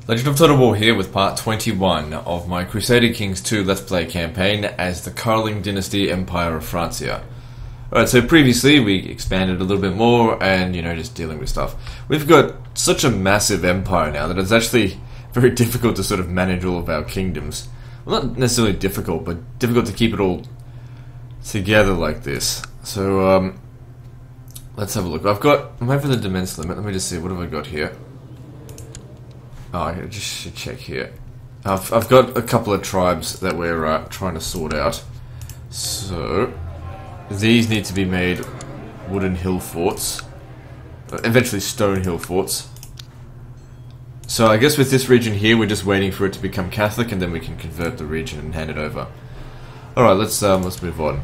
Legend of Total War here with part 21 of my Crusader Kings 2 Let's Play campaign as the Caroling Dynasty Empire of Francia. Alright, so previously we expanded a little bit more and, just dealing with stuff. We've got such a massive empire now that it's actually very difficult to sort of manage all of our kingdoms. Well, not necessarily difficult, but difficult to keep it all together like this. So, let's have a look. I'm over the Demesne limit. Let me just see, what have I got here? Oh, I just should check here. I've got a couple of tribes that we're trying to sort out. So, these need to be made wooden hill forts. Eventually stone hill forts. So I guess with this region here, we're just waiting for it to become Catholic, and then we can convert the region and hand it over. Alright, let's move on.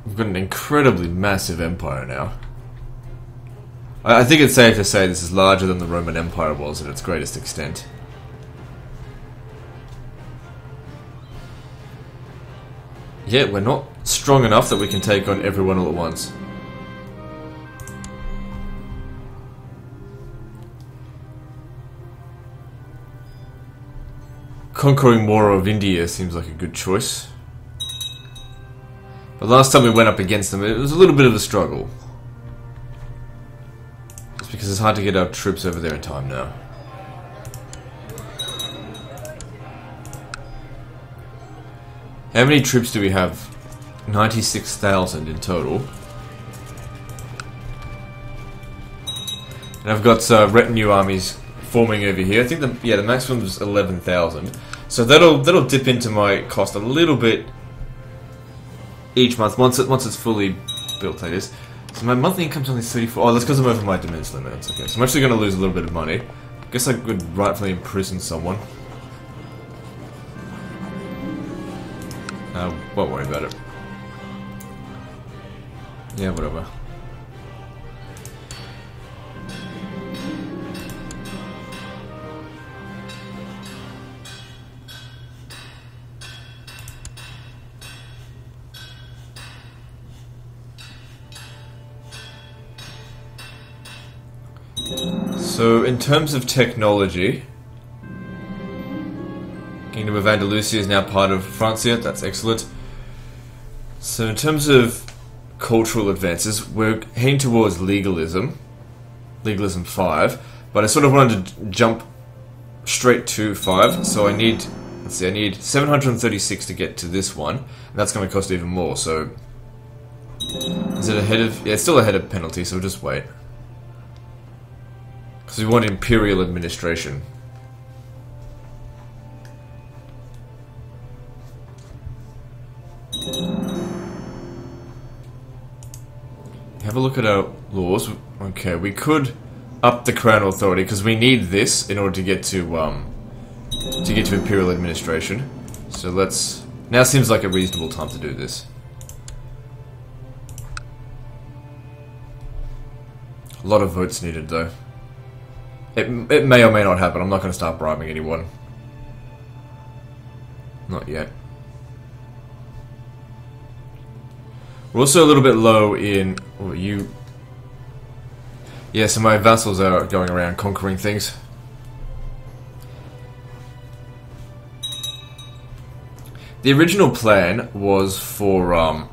We've got an incredibly massive empire now. I think it's safe to say this is larger than the Roman Empire was at its greatest extent. Yet we're not strong enough that we can take on everyone all at once. Conquering more of India seems like a good choice. But last time we went up against them, it was a little bit of a struggle. Just because it's hard to get our troops over there in time now. How many troops do we have? 96,000 in total. And I've got retinue armies forming over here. I think the maximum is 11,000. So that'll dip into my cost a little bit each month once it's fully built like this. So my monthly income's only 34. Oh, that's because I'm over my Demesne limit. That's okay. So I'm actually going to lose a little bit of money. Guess I could rightfully imprison someone. Won't worry about it. Yeah, whatever. So, in terms of technology, Kingdom of Andalusia is now part of Francia. That's excellent. So, in terms of cultural advances, we're heading towards legalism. Legalism 5. But I sort of wanted to jump straight to 5. So I need, let's see, I need 736 to get to this one. And that's going to cost even more. So, is it ahead of, yeah, it's still ahead of penalty, so we'll just wait. Because we want imperial administration. Have a look at our laws. Okay, we could up the crown authority because we need this in order to get to imperial administration. So let's. Now seems like a reasonable time to do this. A lot of votes needed, though. It may or may not happen. I'm not going to start bribing anyone. Not yet. We're also a little bit low in... Oh, you... Yeah, so my vassals are going around conquering things. The original plan was for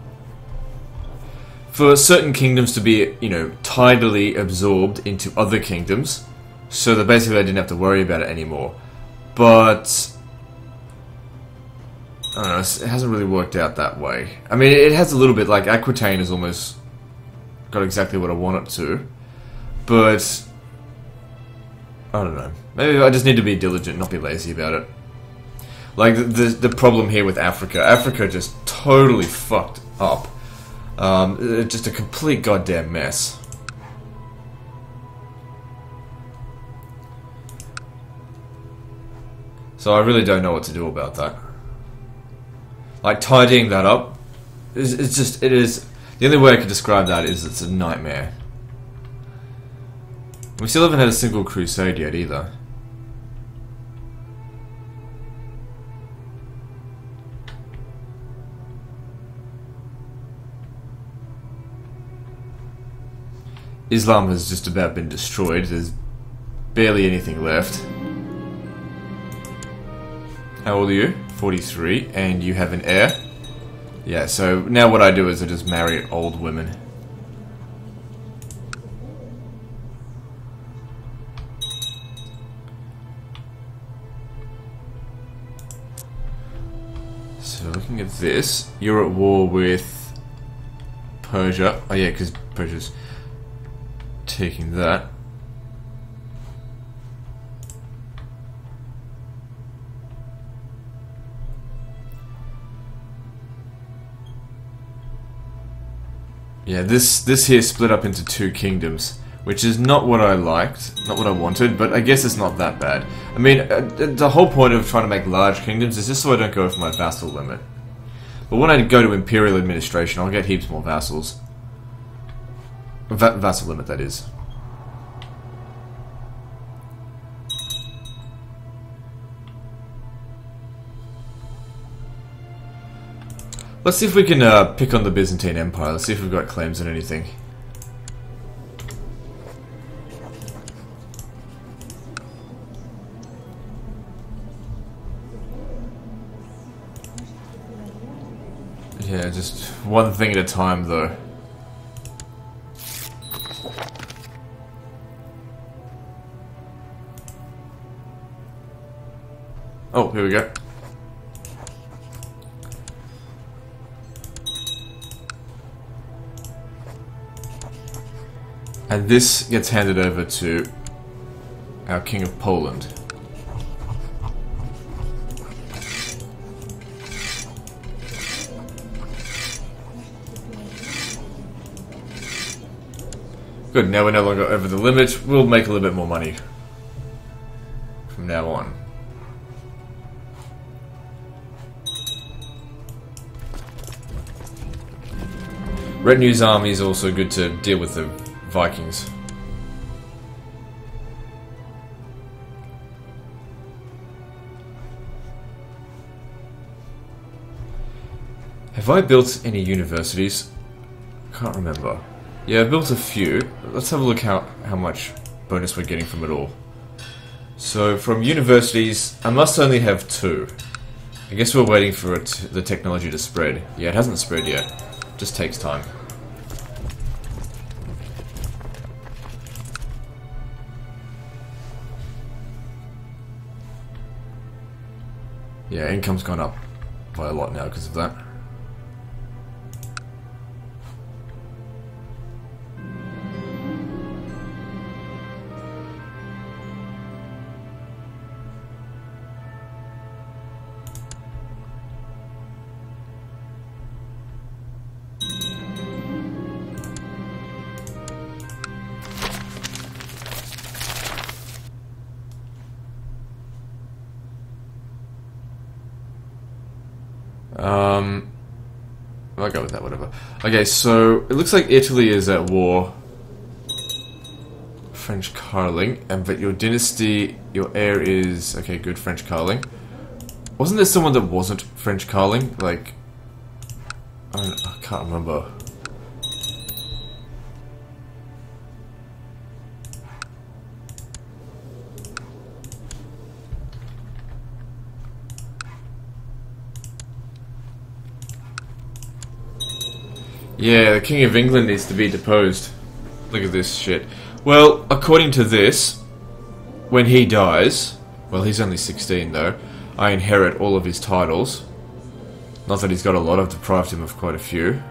certain kingdoms to be, tidally absorbed into other kingdoms. So that basically I didn't have to worry about it anymore. But... I don't know, it hasn't really worked out that way. I mean, it has a little bit, like Aquitaine has almost got exactly what I want it to. But... I don't know. Maybe I just need to be diligent, not be lazy about it. Like, the problem here with Africa. Africa just totally fucked up. Just a complete goddamn mess. So I really don't know what to do about that. Like, tidying that up, it is, the only way I could describe that is it's a nightmare. We still haven't had a single crusade yet either. Islam has just about been destroyed. There's barely anything left. How old are you? 43, and you have an heir? Yeah, so now what I do is I just marry old women. So looking at this, you're at war with Persia. Oh yeah, because Persia's taking that. Yeah, this here split up into two kingdoms, which is not what I liked, not what I wanted, but I guess it's not that bad. I mean, the whole point of trying to make large kingdoms is just so I don't go for my vassal limit. But when I go to imperial administration, I'll get heaps more vassals. Vassal limit, that is. Let's see if we can pick on the Byzantine Empire. Let's see if we've got claims on anything. Yeah, just one thing at a time, though. Oh, here we go. And this gets handed over to our King of Poland. Good, now we're no longer over the limit. We'll make a little bit more money from now on. Retinue's army is also good to deal with the Vikings. Have I built any universities? Can't remember. Yeah, I've built a few. Let's have a look how much bonus we're getting from it all. So, from universities, I must only have 2. I guess we're waiting for the technology to spread. Yeah, it hasn't spread yet. Just takes time. Yeah, income's gone up by a lot now because of that. I'll go with that, whatever. Okay, so it looks like Italy is at war. French Carling, but your dynasty, your heir is... Okay, good, French Carling. Wasn't there someone that wasn't French Carling? Like... I can't remember. Yeah, the King of England needs to be deposed. Look at this shit. Well, according to this, when he dies... Well, he's only 16 though. I inherit all of his titles. Not that he's got a lot, I've deprived him of quite a few.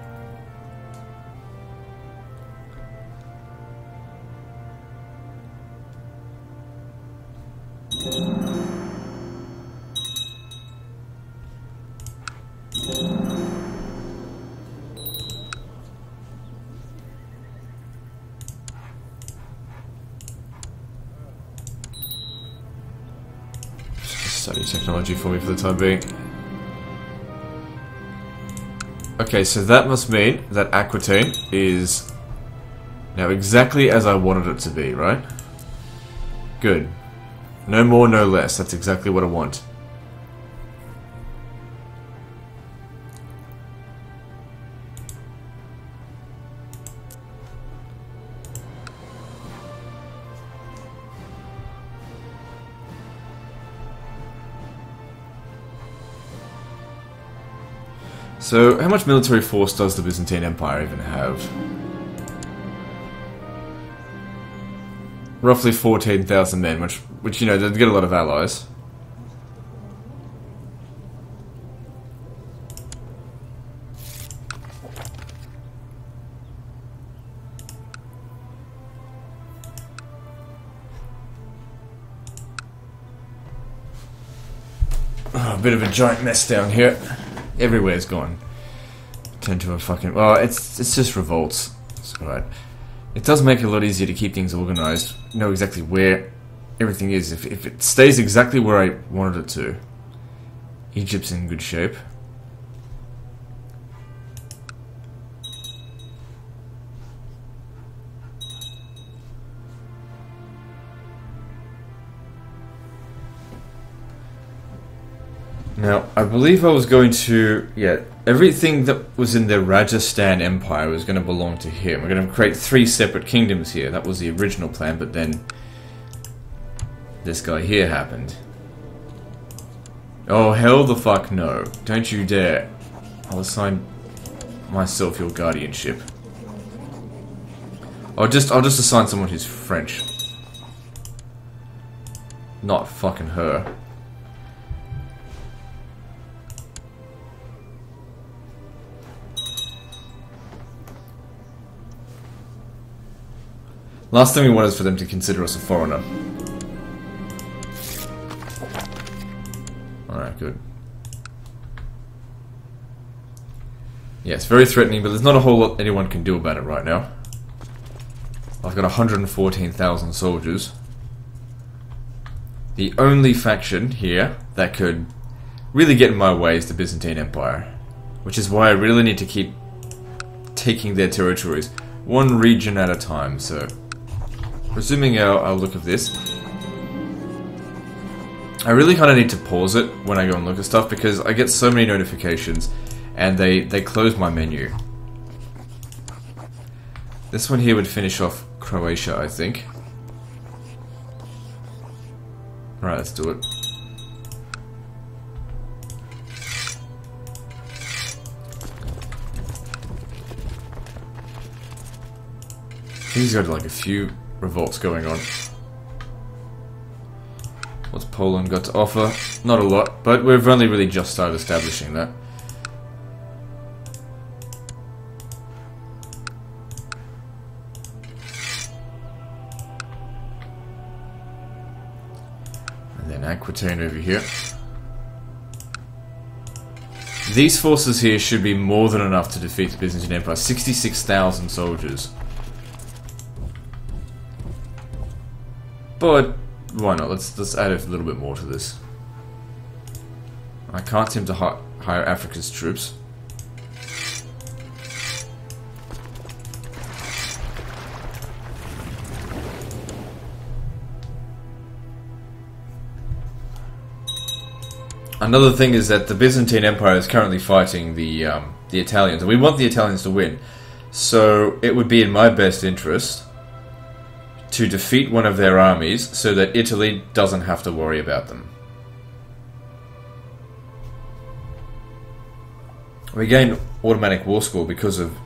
Study technology for me for the time being. Okay, so that must mean that Aquitaine is now exactly as I wanted it to be, right? Good. No more, no less. That's exactly what I want. So, how much military force does the Byzantine Empire even have? Roughly 14,000 men, which you know, they'd get a lot of allies. Oh, a bit of a giant mess down here. Everywhere's gone. Turned to a fucking... Well, it's just revolts. It's alright. It does make it a lot easier to keep things organised. Know exactly where everything is. If it stays exactly where I wanted it to. Egypt's in good shape. Now, I believe I was going to... Yeah, everything that was in the Rajasthan Empire was going to belong to him. We're going to create 3 separate kingdoms here. That was the original plan, but then... this guy here happened. Oh, hell the fuck no. Don't you dare. I'll assign myself your guardianship. I'll just assign someone who's French. Not fucking her. Last thing we want is for them to consider us a foreigner. Alright, good. Yeah, it's very threatening, but there's not a whole lot anyone can do about it right now. I've got 114,000 soldiers. The only faction here that could really get in my way is the Byzantine Empire. Which is why I really need to keep taking their territories, one region at a time, so... Resuming our look of this, I really kind of need to pause it when I go and look at stuff because I get so many notifications and they close my menu. This one here would finish off Croatia, I think. Alright, let's do it. He's got like a few revolts going on. What's Poland got to offer? Not a lot, but we've only really just started establishing that. And then Aquitaine over here. These forces here should be more than enough to defeat the Byzantine Empire. 66,000 soldiers. But why not? Let's add a little bit more to this. I can't seem to hire Africa's troops. Another thing is that the Byzantine Empire is currently fighting the Italians, and we want the Italians to win. So it would be in my best interest to defeat one of their armies so that Italy doesn't have to worry about them. We gain automatic war score because of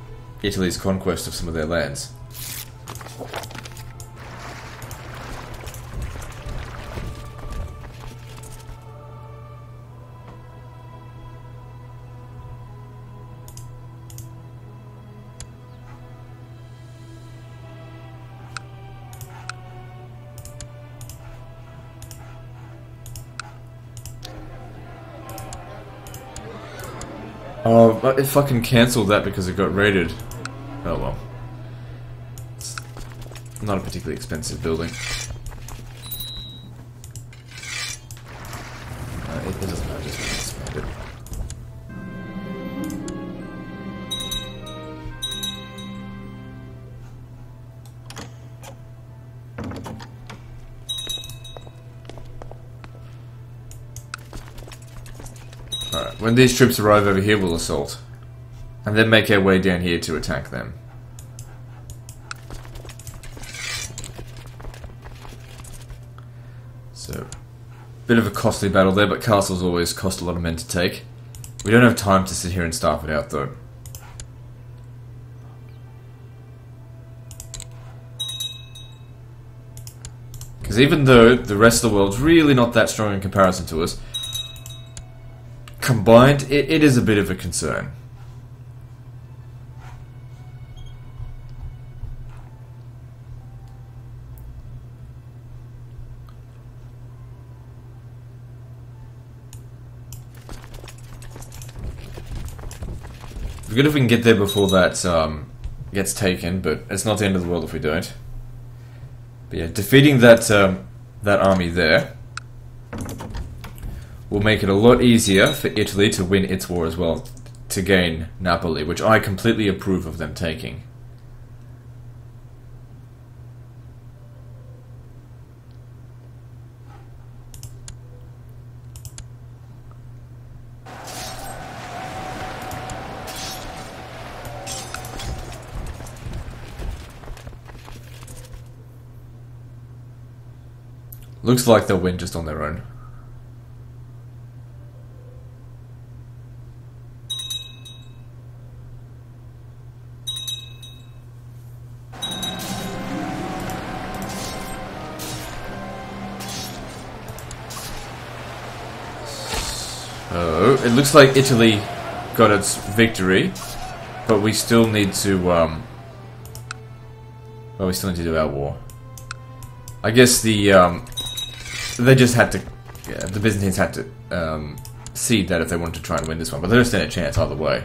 Italy's conquest of some of their lands. Oh, it fucking cancelled that because it got raided. Oh well. It's not a particularly expensive building. It doesn't matter, just expand it. Alright, when these troops arrive over here, we'll assault. And then make our way down here to attack them. So, bit of a costly battle there, but castles always cost a lot of men to take. We don't have time to sit here and starve it out, though. Because even though the rest of the world's really not that strong in comparison to us, combined, it is a bit of a concern. It'd be good if we can get there before that gets taken, but it's not the end of the world if we don't. But yeah, defeating that army there will make it a lot easier for Italy to win its war as well, to gain Napoli, which I completely approve of them taking. Looks like they'll win just on their own. So, it looks like Italy got its victory, but we still need to, well, we still need to do our war. I guess they just had to, the Byzantines had to cede that if they wanted to try and win this one, but they don't stand a chance either way.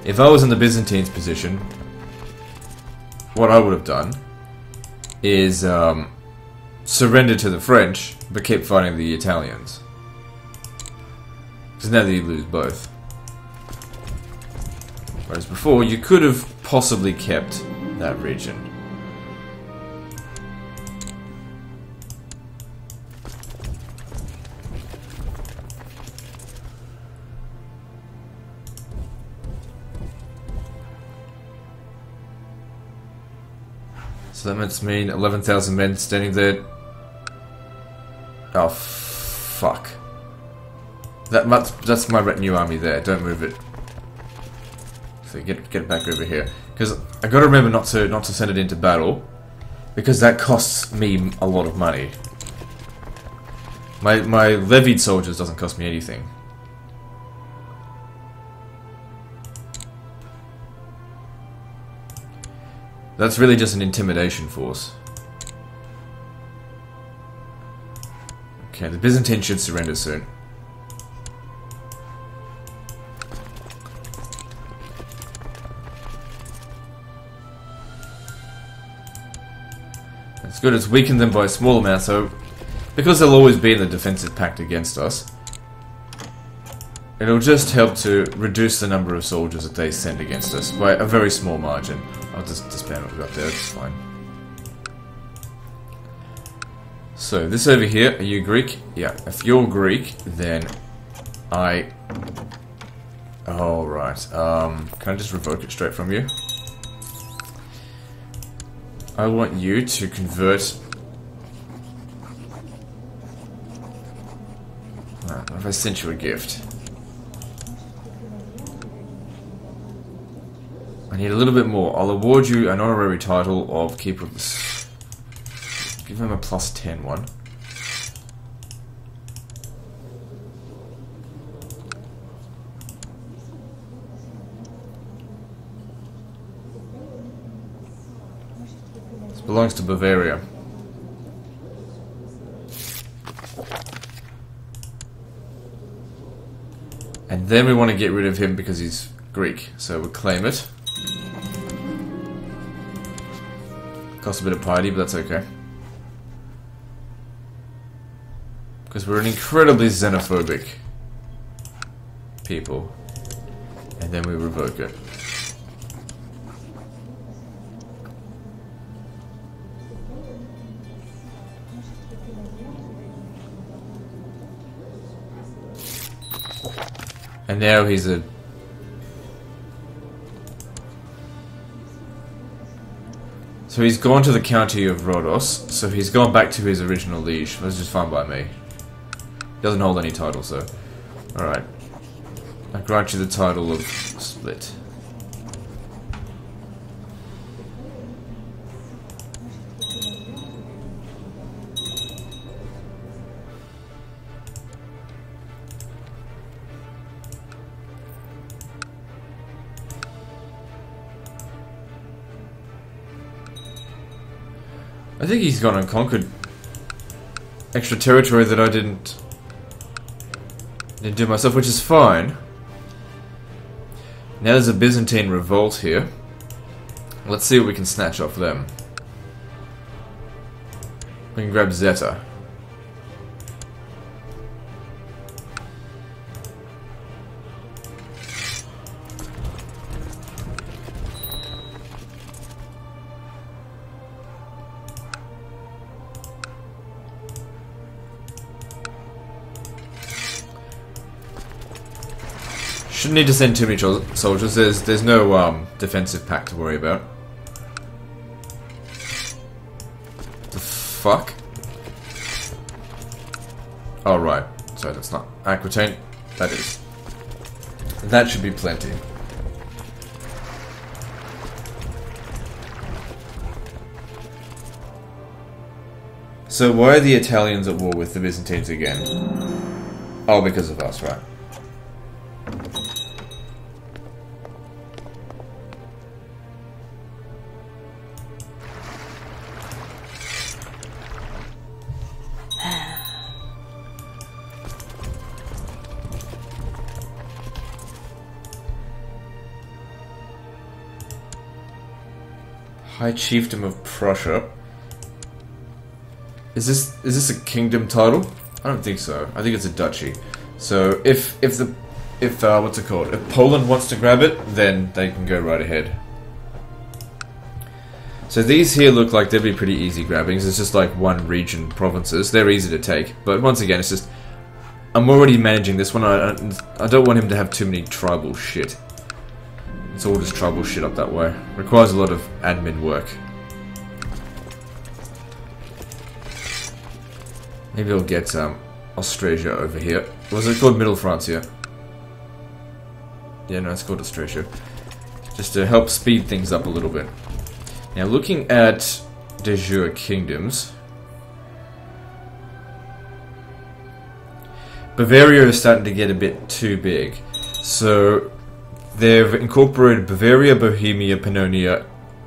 If I was in the Byzantines' position, what I would have done is surrender to the French, but keep fighting the Italians. Because now that you lose both. Whereas before, you could have possibly kept that region. So that must mean 11,000 men standing there. Oh, fuck. That's my retinue army there. Don't move it. So get it back over here. Because I gotta remember not to send it into battle, because that costs me a lot of money. My levied soldiers doesn't cost me anything. That's really just an intimidation force. Okay, the Byzantines should surrender soon. That's good, it's weakened them by a small amount, so because they'll always be in the defensive pact against us, it'll just help to reduce the number of soldiers that they send against us by a very small margin. I'll just disband what we've got there, it's fine. So, this over here, are you Greek? Yeah, if you're Greek, then I... Oh, right. Can I just revoke it straight from you? I want you to convert... What if I sent you a gift? I need a little bit more. I'll award you an honorary title of Keeper of the... Give him a +10 one. This belongs to Bavaria. And then we want to get rid of him because he's Greek. So we'll claim it. Costs a bit of piety, but that's okay. Because we're an incredibly xenophobic people. And then we revoke it. And now he's a... So he's gone to the county of Rhodos, so he's gone back to his original liege. That's just fine by me. Doesn't hold any titles, though. Alright. I grant you the title of Split. I think he's gone and conquered extra territory that I didn't do myself, which is fine. Now there's a Byzantine revolt here. Let's see what we can snatch off them. We can grab Zeta. Shouldn't need to send too many soldiers. There's no defensive pact to worry about. The fuck? Oh right. Sorry, that's not Aquitaine. That is. That should be plenty. So why are the Italians at war with the Byzantines again? Oh, because of us, right? High Chiefdom of Prussia. Is this a kingdom title? I don't think so. I think it's a duchy. So if what's it called? If Poland wants to grab it, then they can go right ahead. So these here look like they'd be pretty easy grabbings. It's just like one region provinces. They're easy to take. But once again, it's just I'm already managing this one. I don't want him to have too many tribal shit. It's all just tribal shit up that way. Requires a lot of admin work. Maybe I'll get Austrasia over here. Was it called Middle Francia? Yeah, no, it's called Austrasia. Just to help speed things up a little bit. Now, looking at de jure kingdoms, Bavaria is starting to get a bit too big. So they've incorporated Bavaria, Bohemia, Pannonia,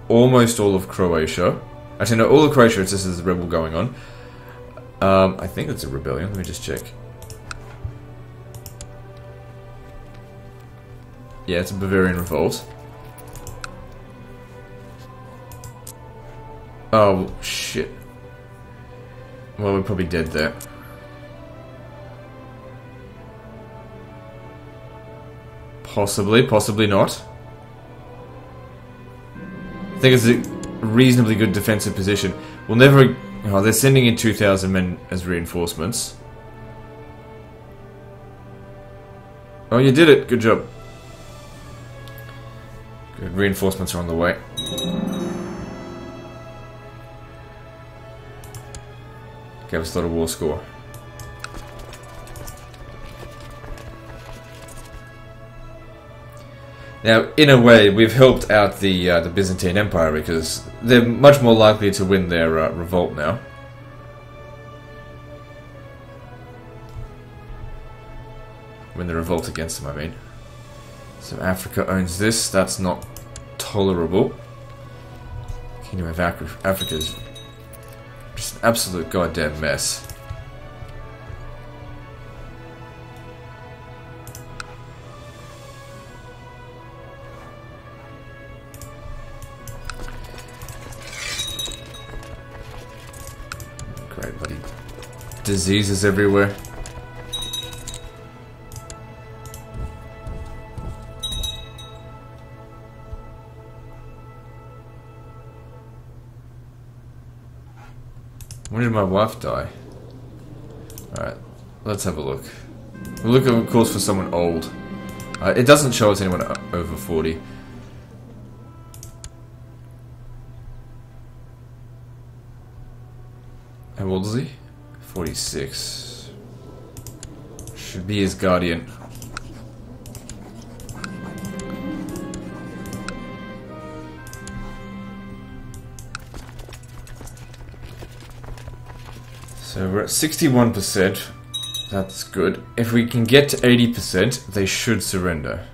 almost all of Croatia. Actually, no, all of Croatia. It's just there's a rebel going on. I think it's a rebellion. Let me just check. Yeah, it's a Bavarian revolt. Oh, shit. Well, we're probably dead there. Possibly, possibly not. I think it's a reasonably good defensive position. We'll never... Oh, they're sending in 2,000 men as reinforcements. Oh, you did it. Good job. Good. Reinforcements are on the way. Gave us a lot of war score. Now, in a way, we've helped out the Byzantine Empire because they're much more likely to win their revolt now. Win the revolt against them, I mean. So Africa owns this. That's not tolerable. Kingdom of Africa is just an absolute goddamn mess. Great bloody diseases everywhere. When did my wife die? Alright, let's have a look. We'll look, of course, for someone old. It doesn't show us anyone over 40. How old is he? 46. should be his guardian. So we're at 61%. That's good. If we can get to 80%, they should surrender.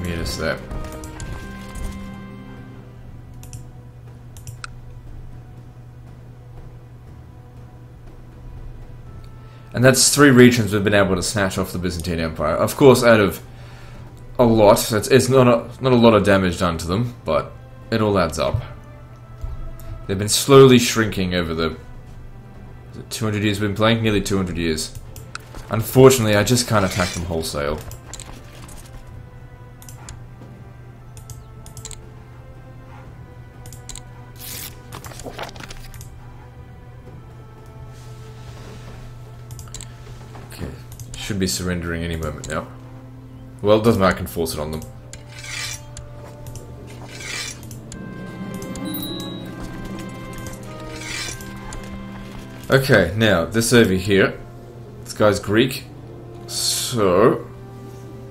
Meet us there. And that's 3 regions we've been able to snatch off the Byzantine Empire. Of course, out of a lot, it's not a lot of damage done to them, but it all adds up. They've been slowly shrinking over the 200 years we've been playing? Nearly 200 years. Unfortunately, I just can't attack them wholesale. Okay, should be surrendering any moment now. Well, it doesn't matter, I can force it on them. Okay, now, this over here. This guy's Greek. So,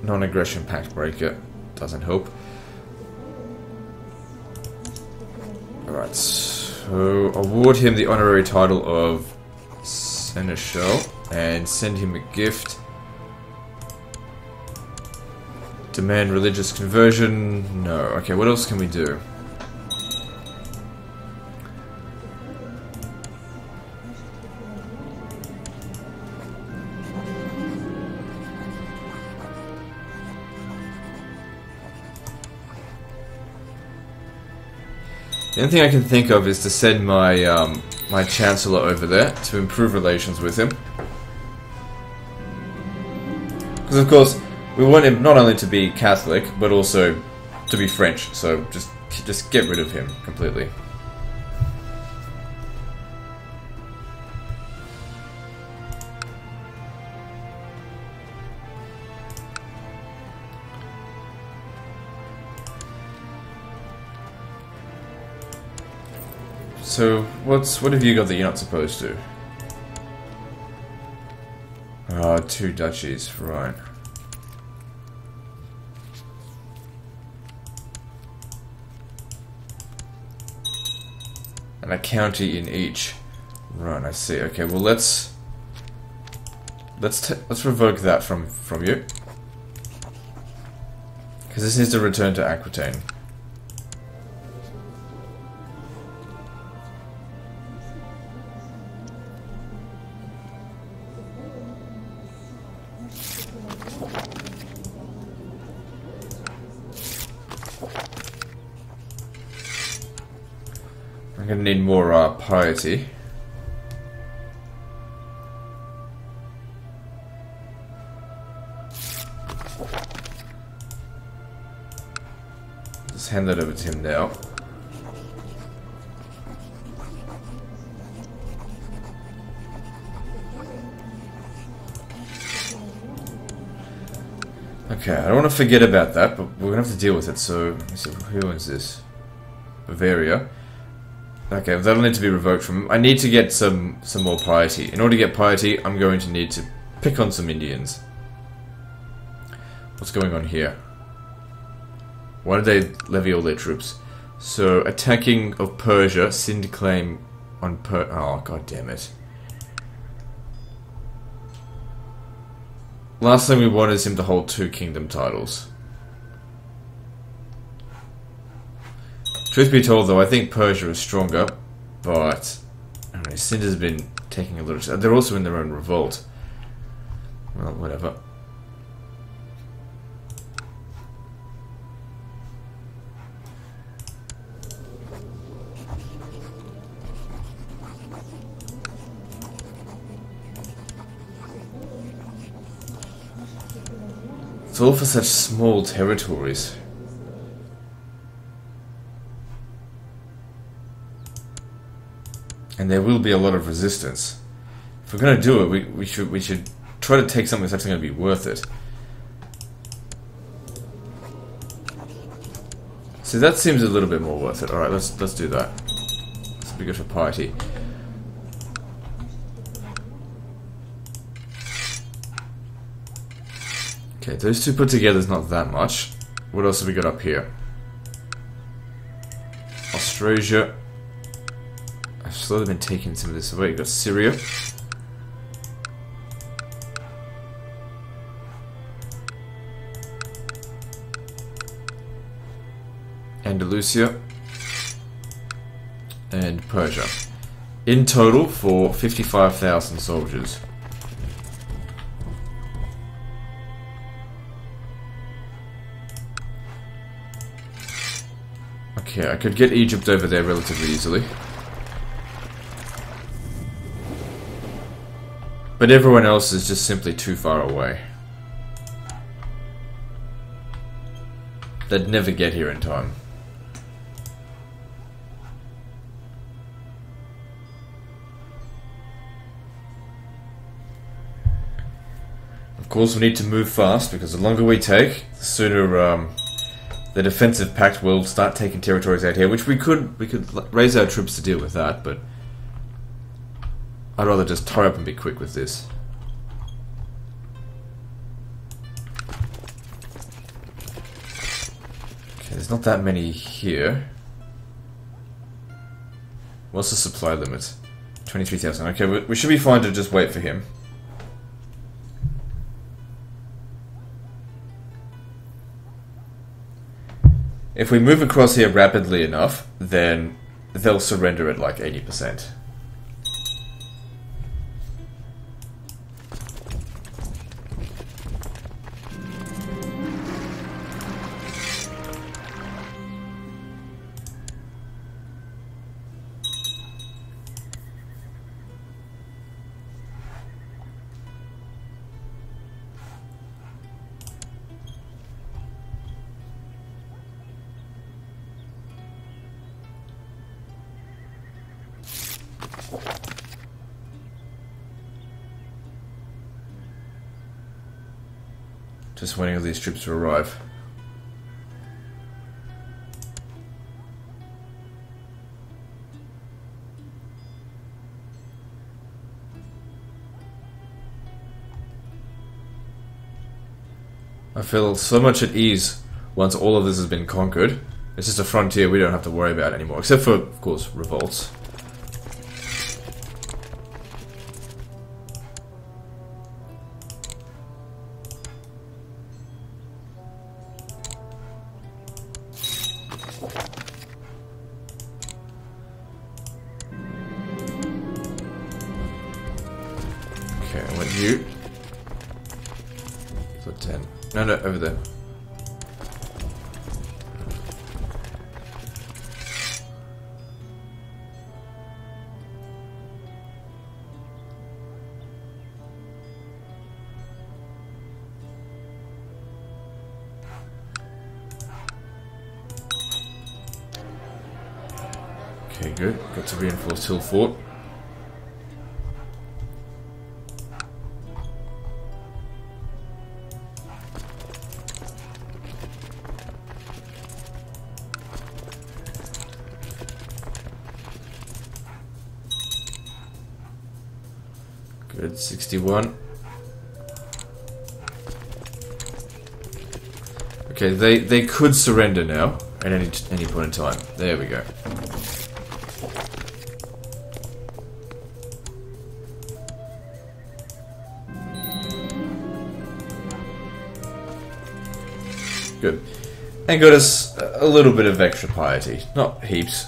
non-aggression pact breaker. Doesn't help. Alright, so award him the honorary title of Seneschal and send him a gift. Demand religious conversion. No. Okay, what else can we do? The only thing I can think of is to send my my Chancellor over there to improve relations with him. Because of course, we want him not only to be Catholic, but also to be French, so just get rid of him completely. So, what have you got that you're not supposed to? Ah, 2 duchies, right. And a county in each. Right, I see. Okay, well let's revoke that from you. Because this needs to return to Aquitaine. I'm gonna need more piety. Just hand that over to him now. Okay, I don't want to forget about that, but we're gonna have to deal with it. So, let me see, who owns this? Bavaria. Okay, that'll need to be revoked from him. I need to get some more piety. In order to get piety, I'm going to need to pick on some Indians. What's going on here? Why did they levy all their troops? So, attacking of Persia, Sind claim on oh, god damn it. Last thing we want is him to hold 2 kingdom titles. Truth be told, though, I think Persia is stronger, but I don't know, Sind has been taking a little. They're also in their own revolt. Well, whatever. It's all for such small territories. And there will be a lot of resistance. If we're going to do it, we should try to take something that's actually going to be worth it. So that seems a little bit more worth it. Alright, let's do that. This will be good for piety. Okay, those two put together is not that much. What else have we got up here? Austrasia. I've slowly been taking some of this away. You've got Syria. Andalusia. And Persia. In total for 55,000 soldiers. Okay, I could get Egypt over there relatively easily. But everyone else is just simply too far away. They'd never get here in time. Of course, we need to move fast, because the longer we take, the sooner the defensive pact will start taking territories out here, which we could raise our troops to deal with that, but I'd rather just tie up and be quick with this. Okay, there's not that many here. What's the supply limit? 23,000. Okay, we should be fine to just wait for him. If we move across here rapidly enough, then they'll surrender at like 80%. Just waiting for these troops to arrive. I feel so much at ease once all of this has been conquered. It's just a frontier we don't have to worry about anymore, except for, of course, revolts. Okay, I want you. So 10. No, over there. Okay, good. Got to reinforce Hill Fort. Good, 61. Okay, they could surrender now at any point in time. There we go. Good. And got us a little bit of extra piety. Not heaps.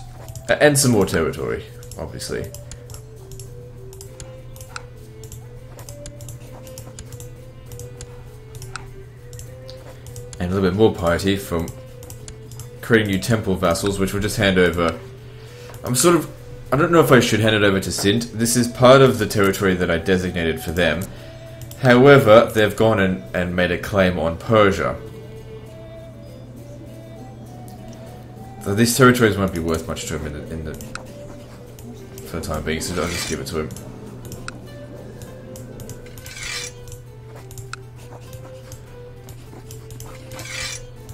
And some more territory, obviously. And a little bit more piety from creating new temple vassals, which we'll just hand over. I don't know if I should hand it over to Sindh. This is part of the territory that I designated for them. However, they've gone and made a claim on Persia. So these territories won't be worth much to him for the time being, so I'll just give it to him.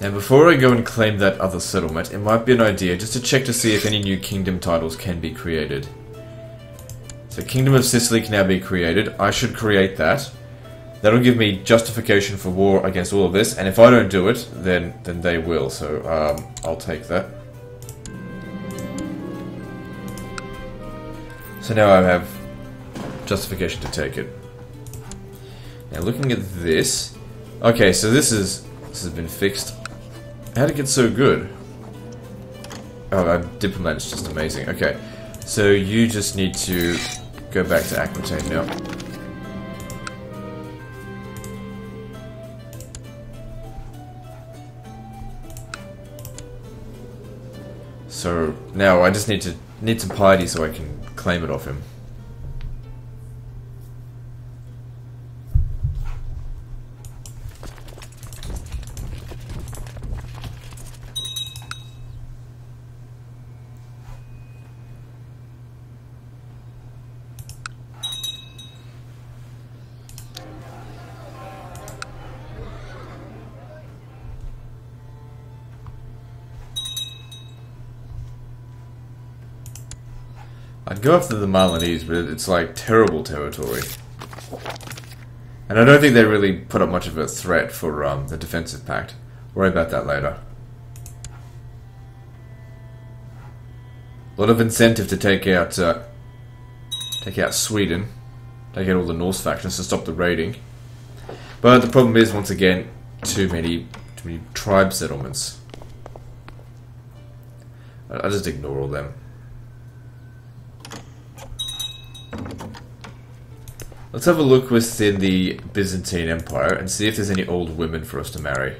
Now, before I go and claim that other settlement, it might be an idea just to check to see if any new kingdom titles can be created. So, Kingdom of Sicily can now be created. I should create that. That'll give me justification for war against all of this, and if I don't do it, then they will. So, I'll take that. So now I have justification to take it. Now, looking at this, okay, so this has been fixed. How did it get so good? Oh, Diplomat is just amazing. Okay, so you just need to go back to Aquitaine now. So now I just need some piety so I can claim it off him. I'd go after the Milanese, but it's like terrible territory. And I don't think they really put up much of a threat for the defensive pact. Worry about that later. A lot of incentive to take out Sweden, take out all the Norse factions to stop the raiding. But the problem is, once again, too many tribe settlements. I just ignore all them. Let's have a look within the Byzantine Empire and see if there's any old women for us to marry.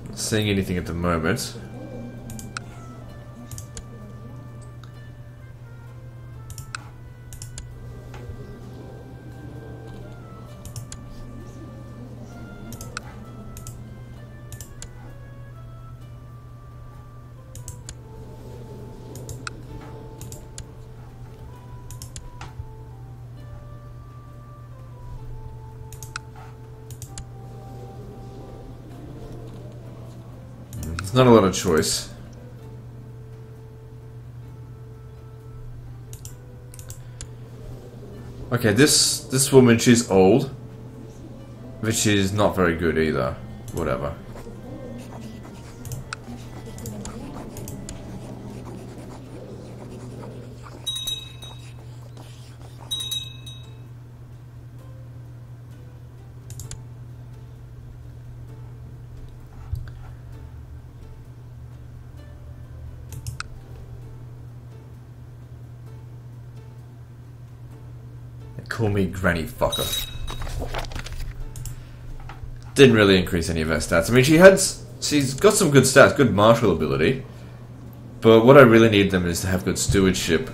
Not seeing anything at the moment. Not a lot of choice. Okay, this woman, she's old, but she's not very good either. Whatever. Call me granny fucker. Didn't really increase any of her stats. I mean, she's got some good stats, good martial ability. But what I really need them is to have good stewardship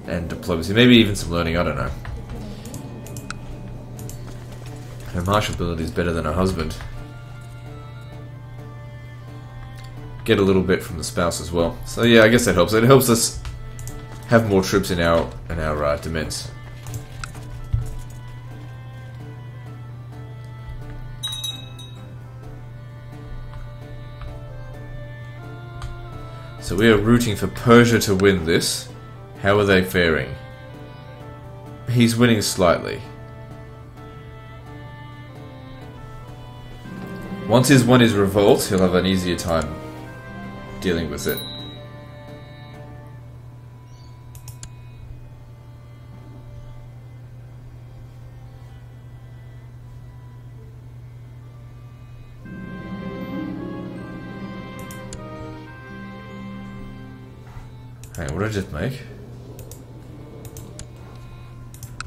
and diplomacy. Maybe even some learning, I don't know. Her martial ability is better than her husband. Get a little bit from the spouse as well. So yeah, I guess that helps. It helps us have more troops in our domains. So we are rooting for Persia to win this. How are they faring? He's winning slightly. Once he's won his revolt, he'll have an easier time dealing with it. Hang on, what did I just make?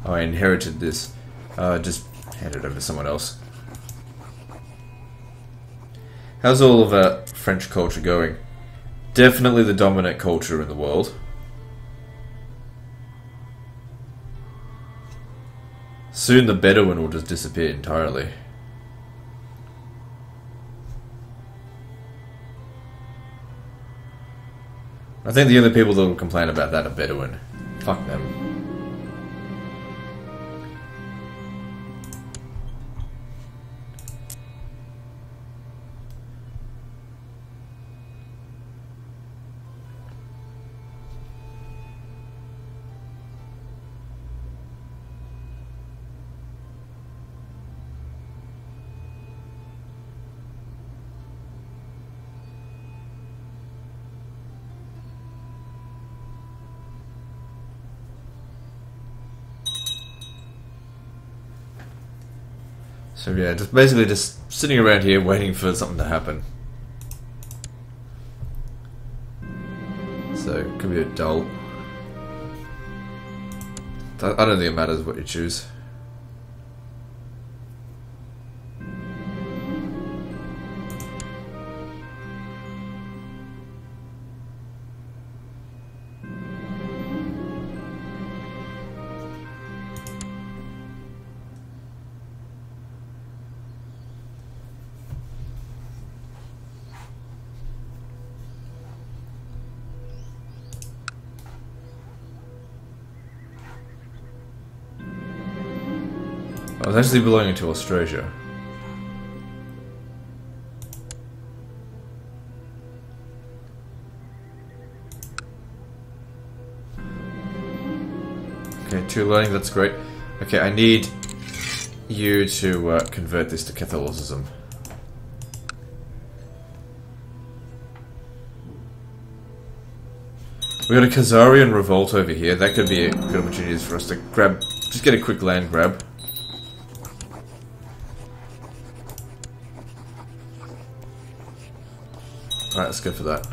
Oh, I inherited this. Just hand it over to someone else. How's all of French culture going? Definitely the dominant culture in the world. Soon the Bedouin will just disappear entirely. I think the only people that will complain about that are Bedouin. Fuck them. So yeah, just basically just sitting around here waiting for something to happen. So, it could be a bit dull. I don't think it matters what you choose. I was actually belonging to Austrasia. Okay, 2 learning, that's great. Okay, I need you to convert this to Catholicism. We got a Khazarian revolt over here. That could be a good opportunity for us to grab, just get a quick land grab. Alright, let's go for that.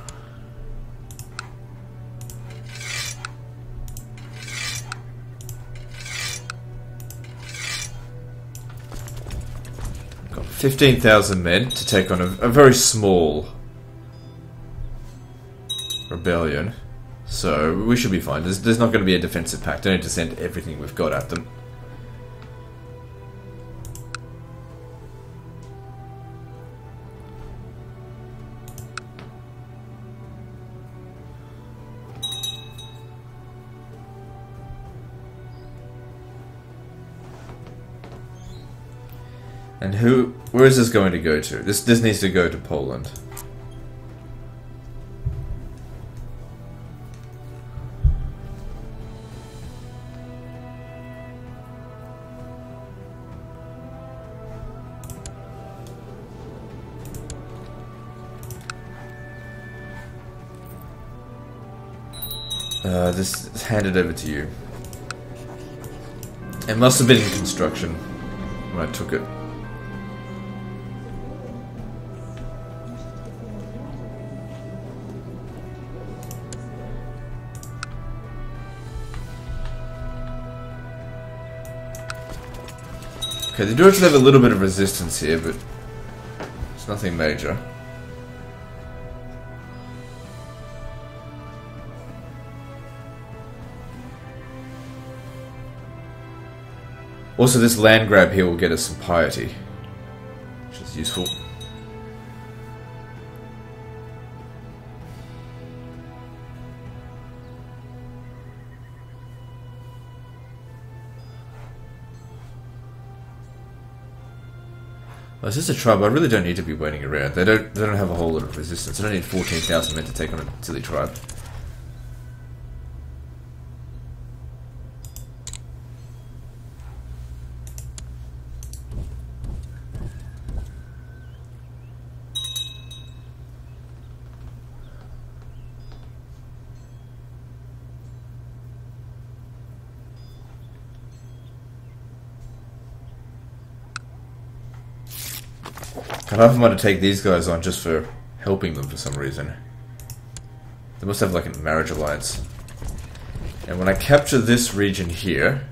Got 15,000 men to take on a very small rebellion. So, we should be fine. There's not going to be a defensive pact. I need to send everything we've got at them. And where is this going to go to? This needs to go to Poland. This is handed over to you. It must have been in construction when I took it. Okay, they do actually have a little bit of resistance here, but it's nothing major. Also, this land grab here will get us some piety, which is useful. Well, is this a tribe? I really don't need to be waiting around. They don't have a whole lot of resistance. I don't need 14,000 men to take on a silly tribe. I often want to take these guys on just for helping them for some reason. They must have like a marriage alliance. And when I capture this region here,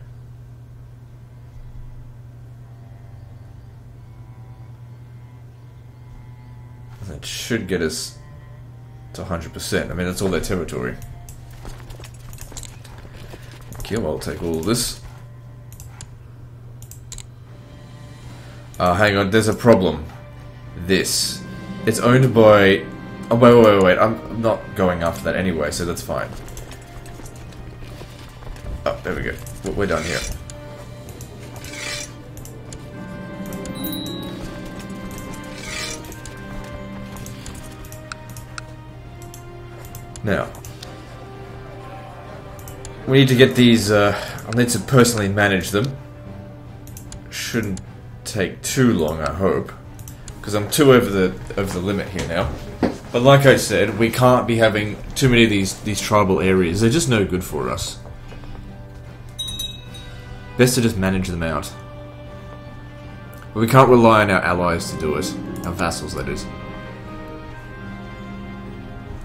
that should get us to 100%. I mean, that's all their territory. Okay, well, I'll take all of this. Hang on, there's a problem. This. It's owned by Oh, wait. I'm not going after that anyway, so that's fine. Oh, there we go. We're done here. Now, we need to get these, I'll need to personally manage them. Shouldn't take too long, I hope. Because I'm too over the limit here now. But like I said, we can't be having too many of these tribal areas. They're just no good for us. Best to just manage them out. But we can't rely on our allies to do it. Our vassals, that is.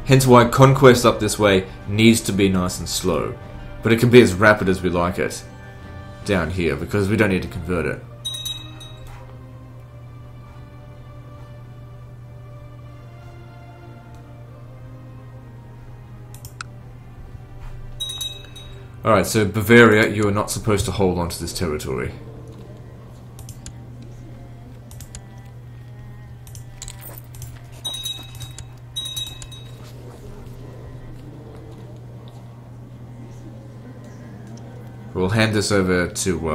Hence why conquest up this way needs to be nice and slow. But it can be as rapid as we like it down here, because we don't need to convert it. Alright, so Bavaria, you are not supposed to hold on to this territory. We'll hand this over to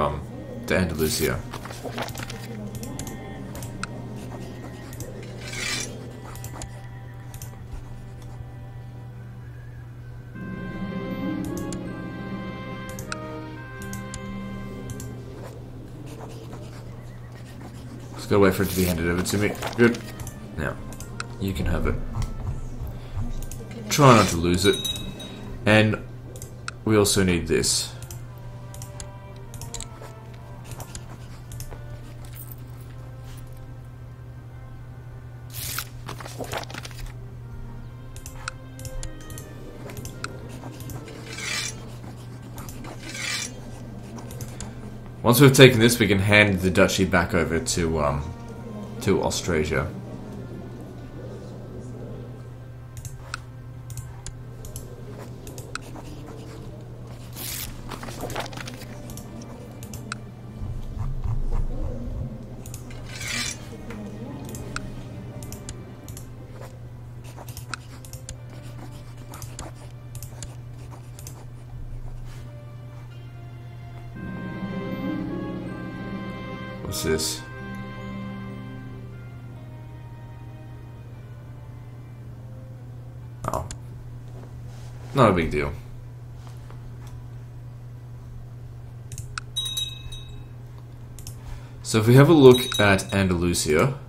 Andalusia. Just gotta wait for it to be handed over to me. Good. Now, you can have it. Try not to lose it. And we also need this. Once we've taken this, we can hand the duchy back over to Austrasia. What's this? Oh. Not a big deal. So if we have a look at Andalusia,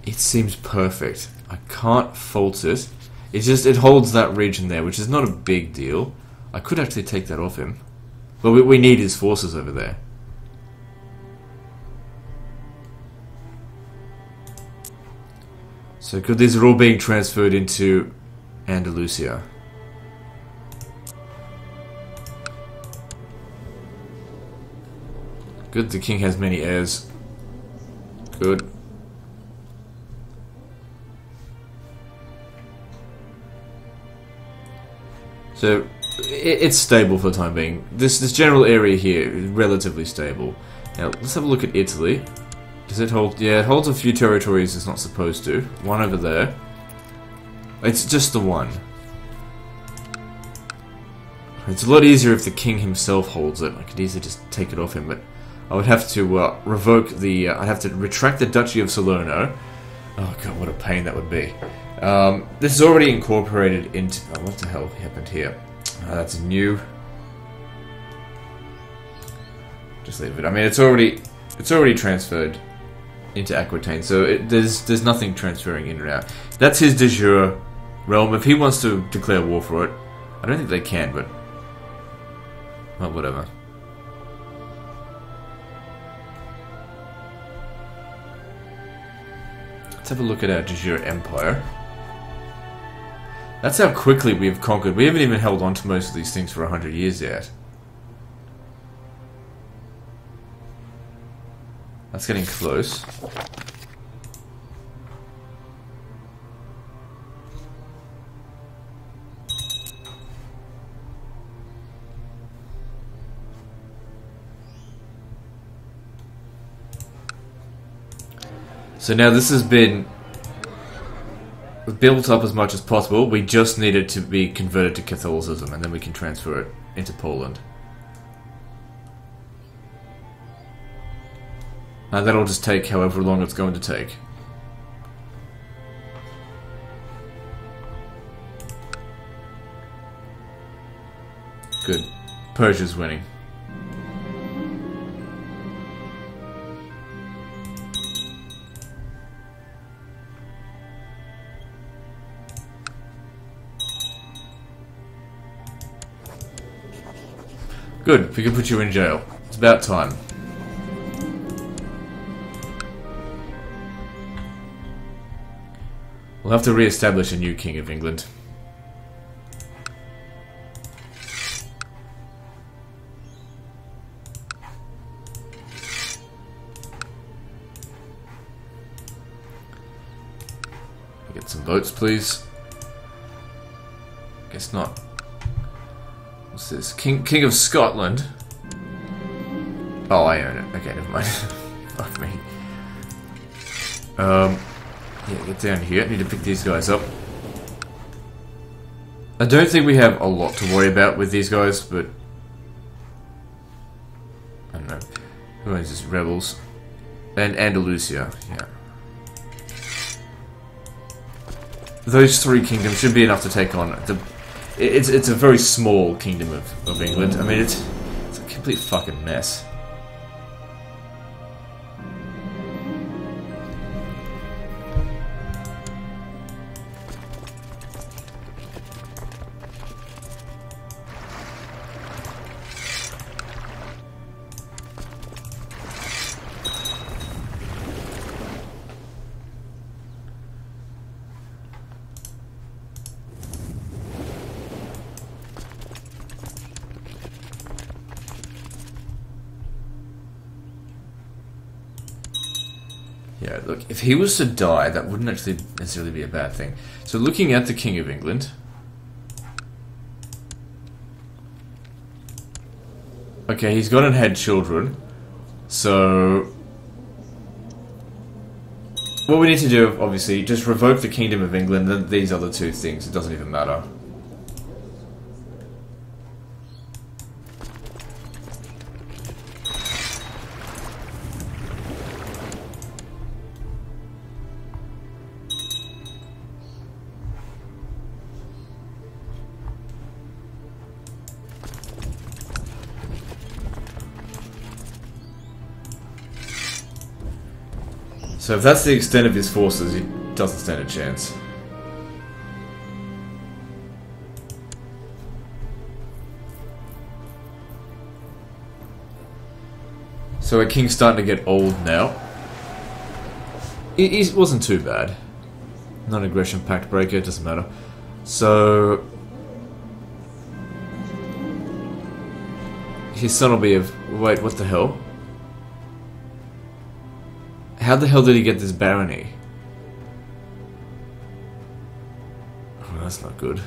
it seems perfect. I can't fault it. It's just, it holds that region there, which is not a big deal. I could actually take that off him. But we need his forces over there. So good, these are all being transferred into Andalusia. Good, the king has many heirs. Good. So it's stable for the time being. This general area here is relatively stable. Now let's have a look at Italy. Does it hold? Yeah, it holds a few territories it's not supposed to. One over there. It's just the one. It's a lot easier if the king himself holds it. I could easily just take it off him, but I would have to revoke the. I'd have to retract the Duchy of Salerno. Oh god, what a pain that would be. This is already incorporated into. Oh, what the hell happened here? That's new. Just leave it. I mean, it's already transferred into Aquitaine, so there's nothing transferring in and out. That's his de jure realm. If he wants to declare war for it, I don't think they can, but well, whatever. Let's have a look at our de jure empire. That's how quickly we've conquered. We haven't even held on to most of these things for 100 years yet. That's getting close. So now this has been built up as much as possible. We just need it to be converted to Catholicism, and then we can transfer it into Poland. And that'll just take however long it's going to take. Good. Persia's winning. Good, we can put you in jail. It's about time. We'll have to re-establish a new King of England. Get some votes, please. Guess not. What's this? King of Scotland? Oh, I own it. Okay, never mind. Fuck me. Yeah, get down here. I need to pick these guys up. I don't think we have a lot to worry about with these guys, but... I don't know. Who owns this? Rebels. And Andalusia, yeah. Those three kingdoms should be enough to take on the... It's a very small kingdom of England. I mean, it's a complete fucking mess. Yeah, look, if he was to die, that wouldn't actually necessarily be a bad thing. So looking at the King of England... Okay, he's got and had children. So... what we need to do, obviously, just revoke the Kingdom of England and these other two things. It doesn't even matter. So if that's the extent of his forces, he doesn't stand a chance. So our king's starting to get old now. He wasn't too bad. Non-aggression pact breaker, it doesn't matter. So... his son will be of... wait, what the hell? How the hell did he get this barony? Oh, that's not good.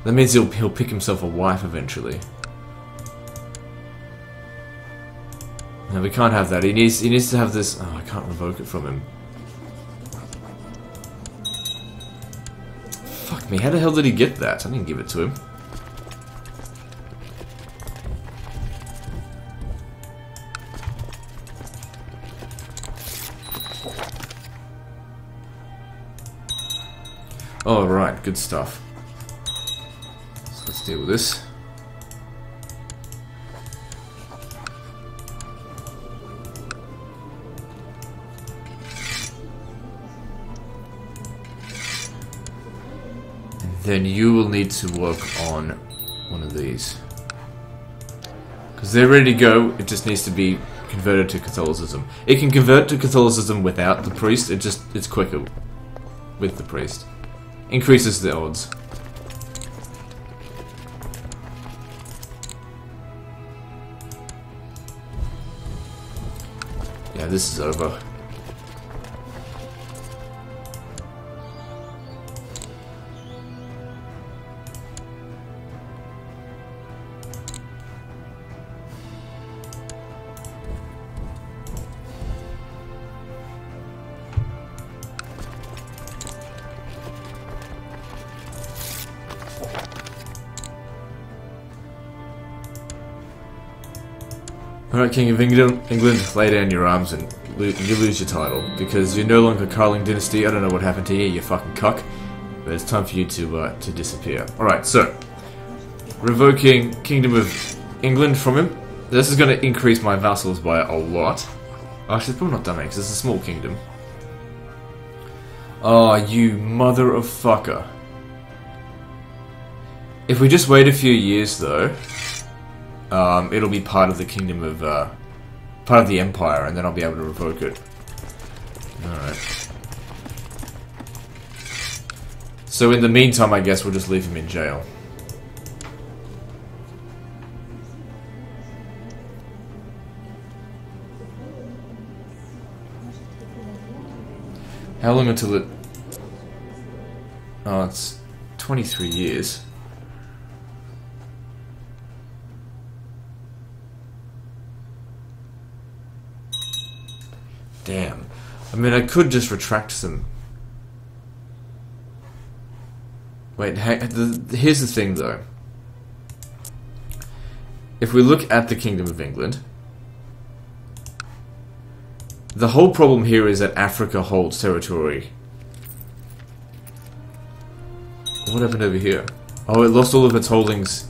That means he'll pick himself a wife eventually. No, we can't have that. He needs to have this. Oh, I can't revoke it from him. Fuck me. How the hell did he get that? I didn't give it to him. Oh, right, good stuff. So let's deal with this. And then you will need to work on one of these. Because they're ready to go, it just needs to be converted to Catholicism. It can convert to Catholicism without the priest, it's quicker with the priest. Increases the odds. Yeah, this is over. Alright, King of England, lay down your arms and you lose your title. Because you're no longer Carling Dynasty. I don't know what happened to you, you fucking cuck. But it's time for you to disappear. Alright, so. Revoking Kingdom of England from him. This is going to increase my vassals by a lot. Actually, it's probably not that many, because it's a small kingdom. Oh, you mother of fucker. If we just wait a few years, though, it'll be part of the kingdom of, part of the empire, and then I'll be able to revoke it. Alright. So in the meantime, I guess we'll just leave him in jail. How long until it... Oh, it's 23 years. Damn. I mean, I could just retract some... Wait, here's the thing, though. If we look at the Kingdom of England... The whole problem here is that Africa holds territory. What happened over here? Oh, it lost all of its holdings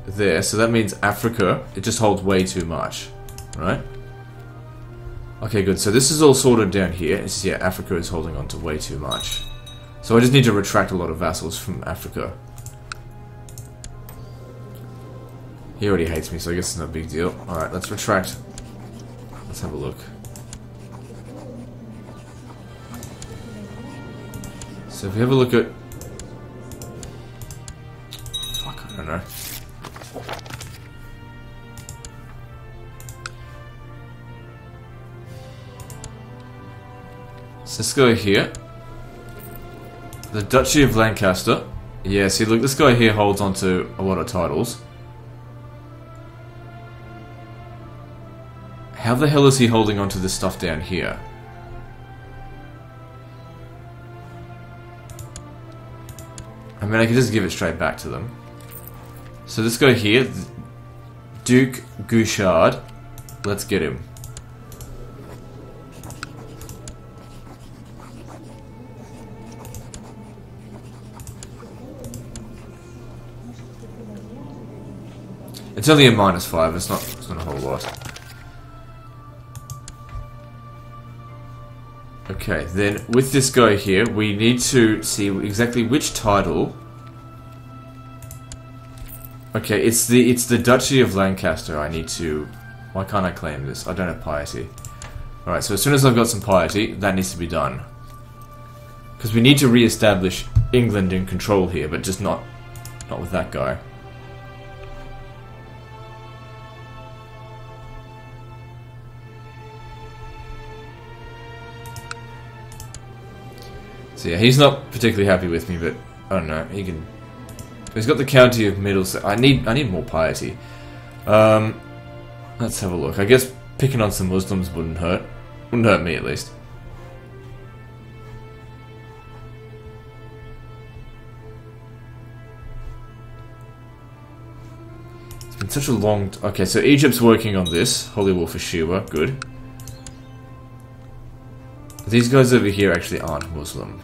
there, so that means Africa, it just holds way too much, right? Okay, good. So this is all sorted down here. It's, yeah, Africa is holding on to way too much. So I just need to retract a lot of vassals from Africa. He already hates me, so I guess it's no big deal. Alright, let's retract. Let's have a look. So if we have a look at... Fuck, I don't know. So let's go here. The Duchy of Lancaster. Yeah, see, look, this guy here holds on to a lot of titles. How the hell is he holding on to this stuff down here? I mean, I could just give it straight back to them. So let's go here. Duke Gouchard. Let's get him. It's only a -5, it's not a whole lot. Okay, then with this guy here, we need to see exactly which title. Okay, it's the Duchy of Lancaster. I need to... Why can't I claim this? I don't have piety. Alright, so as soon as I've got some piety, that needs to be done. Because we need to re-establish England in control here, but just not with that guy. So yeah, he's not particularly happy with me, but I don't know. He can. He's got the county of Middlesex. I need more piety. Let's have a look. I guess picking on some Muslims wouldn't hurt. Wouldn't hurt me, at least. It's been such a long... Okay, so Egypt's working on this. Holy Wolf of Shiva. Good. These guys over here actually aren't Muslim.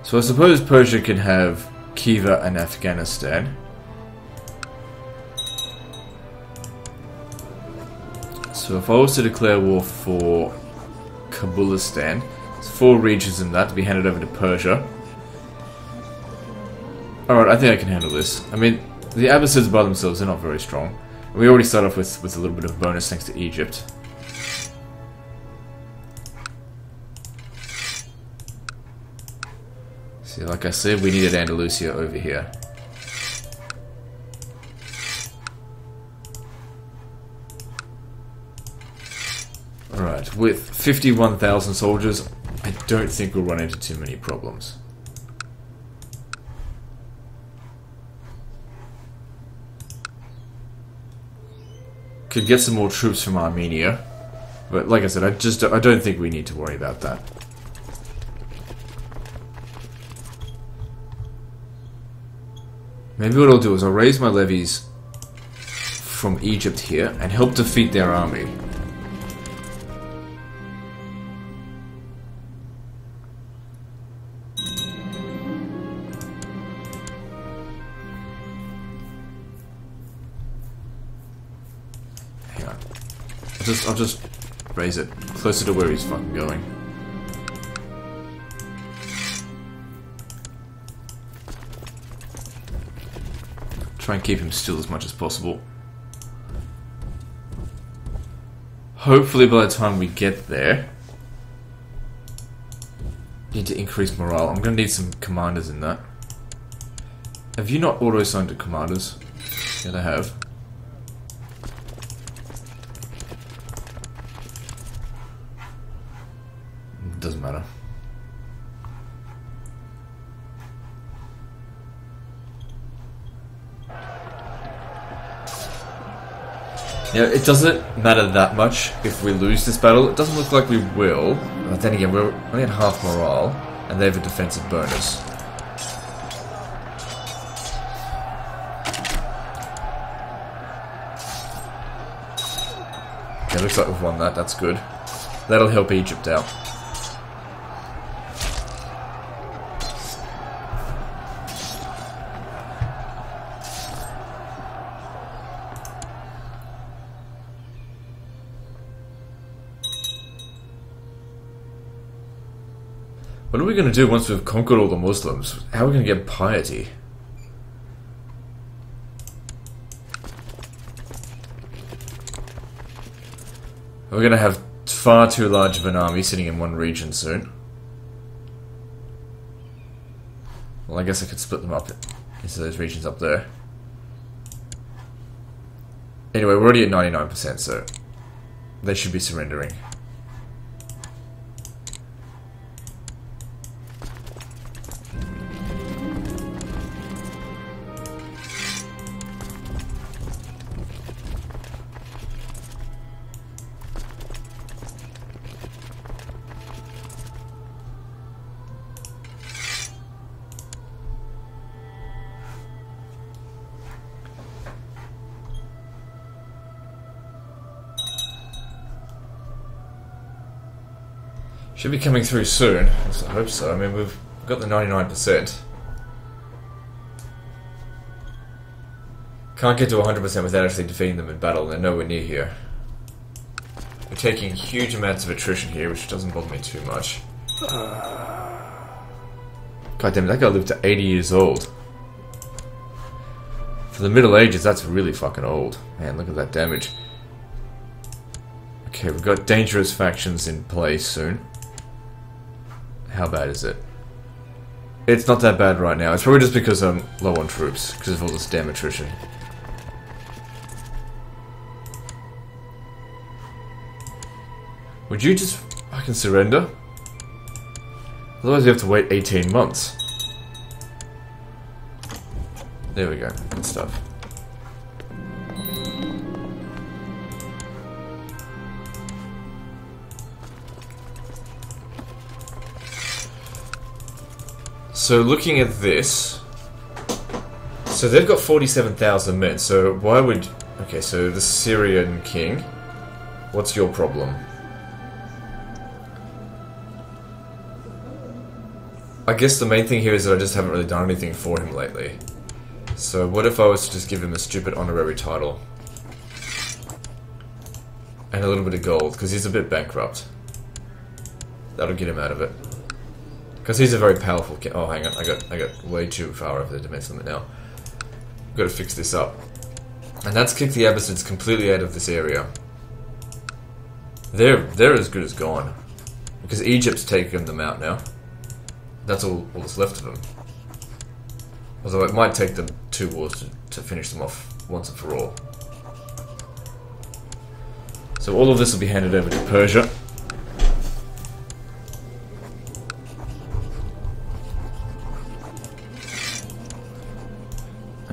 So I suppose Persia can have Khiva and Afghanistan. So if I was to declare war for Kabulistan, there's 4 regions in that to be handed over to Persia. Alright, I think I can handle this. I mean, the Abbasids by themselves are not very strong. We already start off with a little bit of bonus thanks to Egypt. See, like I said, we needed Andalusia over here. Alright, with 51,000 soldiers, I don't think we'll run into too many problems. Could get some more troops from Armenia, but like I said, I don't think we need to worry about that. Maybe what I'll do is I'll raise my levies from Egypt here and help defeat their army. Hang on. I'll just raise it closer to where he's fucking going. Try and keep him still as much as possible. Hopefully by the time we get there... Need to increase morale. I'm gonna need some commanders in that. Have you not auto-assigned to commanders? Yeah, I have. Doesn't matter. Yeah, it doesn't matter that much if we lose this battle. It doesn't look like we will. But then again, we're only at half morale, and they have a defensive bonus. Yeah, looks like we've won that. That's good. That'll help Egypt out. What are we going to do once we've conquered all the Muslims? How are we going to get piety? We're going to have far too large of an army sitting in one region soon. Well, I guess I could split them up into those regions up there. Anyway, we're already at 99%, so they should be surrendering. Should be coming through soon. I hope so. I mean, we've got the 99%. Can't get to 100% without actually defeating them in battle. They're nowhere near here. We're taking huge amounts of attrition here, which doesn't bother me too much. God damn it, that guy lived to 80 years old. For the Middle Ages, that's really fucking old. Man, look at that damage. Okay, we've got dangerous factions in place soon. How bad is it? It's not that bad right now. It's probably just because I'm low on troops, because of all this damn attrition. Would you just fucking surrender? Otherwise we have to wait 18 months. There we go. Good stuff. So looking at this, so they've got 47,000 men, so why would... Okay, so the Syrian king, what's your problem? I guess the main thing here is that I just haven't really done anything for him lately. So what if I was to just give him a stupid honorary title? And a little bit of gold, because he's a bit bankrupt. That'll get him out of it. Because he's a very powerful king. Oh, hang on, I got way too far over the defense limit now. Got to fix this up. And that's kicked the Abbasids completely out of this area. They're as good as gone. Because Egypt's taken them out now. That's all that's left of them. Although it might take them 2 wars to finish them off once and for all. So all of this will be handed over to Persia.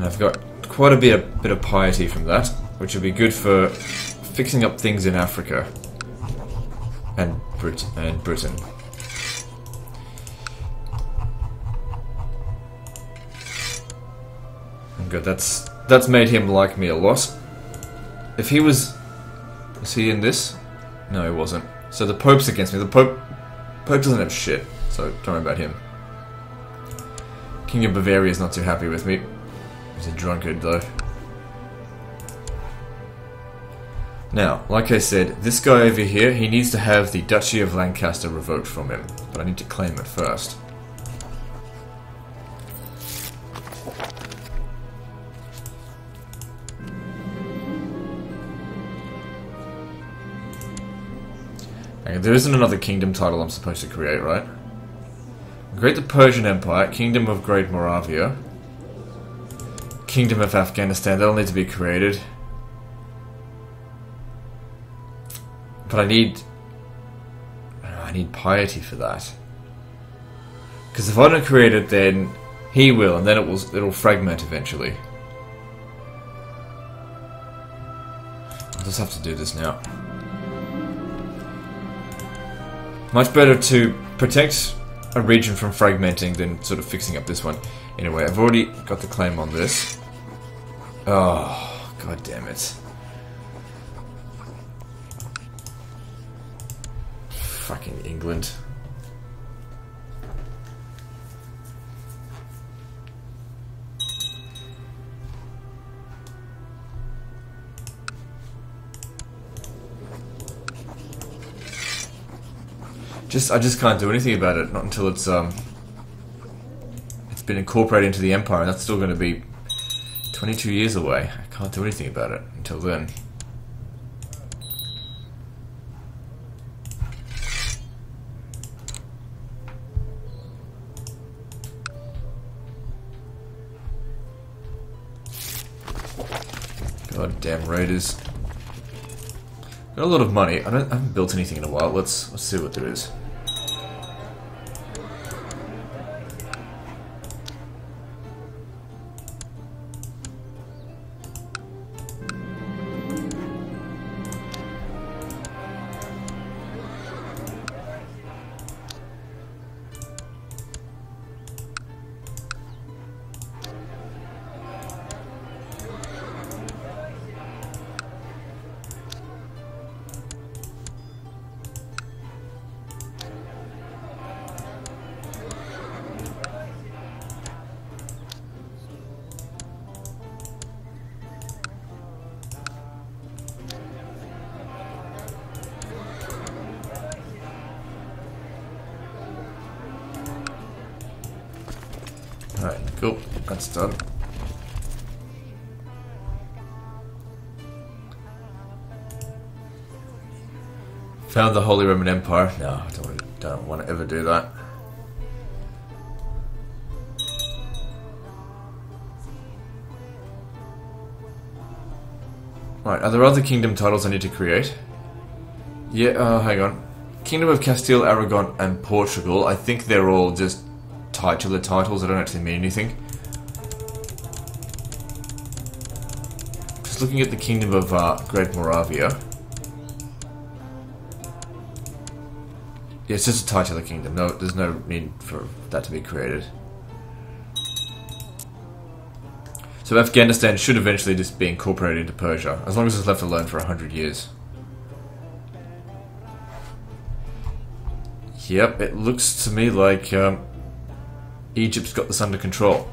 And I've got quite a bit of piety from that, which would be good for fixing up things in Africa and Britain. And good, that's made him like me a lot. If he was he in this? No, he wasn't. So the Pope's against me. The Pope doesn't have shit, so don't worry about him. King of Bavaria is not too happy with me. He's a drunkard, though. Now, like I said, this guy over here, he needs to have the Duchy of Lancaster revoked from him. But I need to claim it first. Okay, there isn't another kingdom title I'm supposed to create, right? Create the Persian Empire, Kingdom of Great Moravia, Kingdom of Afghanistan, that'll need to be created. But I need piety for that. Because if I don't create it, then he will, and then it'll fragment eventually. I'll just have to do this now. Much better to protect a region from fragmenting than sort of fixing up this one. Anyway, I've already got the claim on this. Oh, god damn it. Fucking England. I just can't do anything about it, not until it's been incorporated into the Empire, and that's still going to be 22 years away. I can't do anything about it until then. God damn raiders. Got a lot of money. I haven't built anything in a while. Let's see what there is. Alright, cool. That's done. Found the Holy Roman Empire. No, I don't want to ever do that. Right, are there other kingdom titles I need to create? Yeah, hang on. Kingdom of Castile, Aragon, and Portugal. I think they're all just titular titles. They don't actually mean anything. Just looking at the Kingdom of Great Moravia. Yeah, it's just a titular kingdom. No, there's no need for that to be created. So Afghanistan should eventually just be incorporated into Persia, as long as it's left alone for 100 years. Yep, it looks to me like Egypt's got this under control.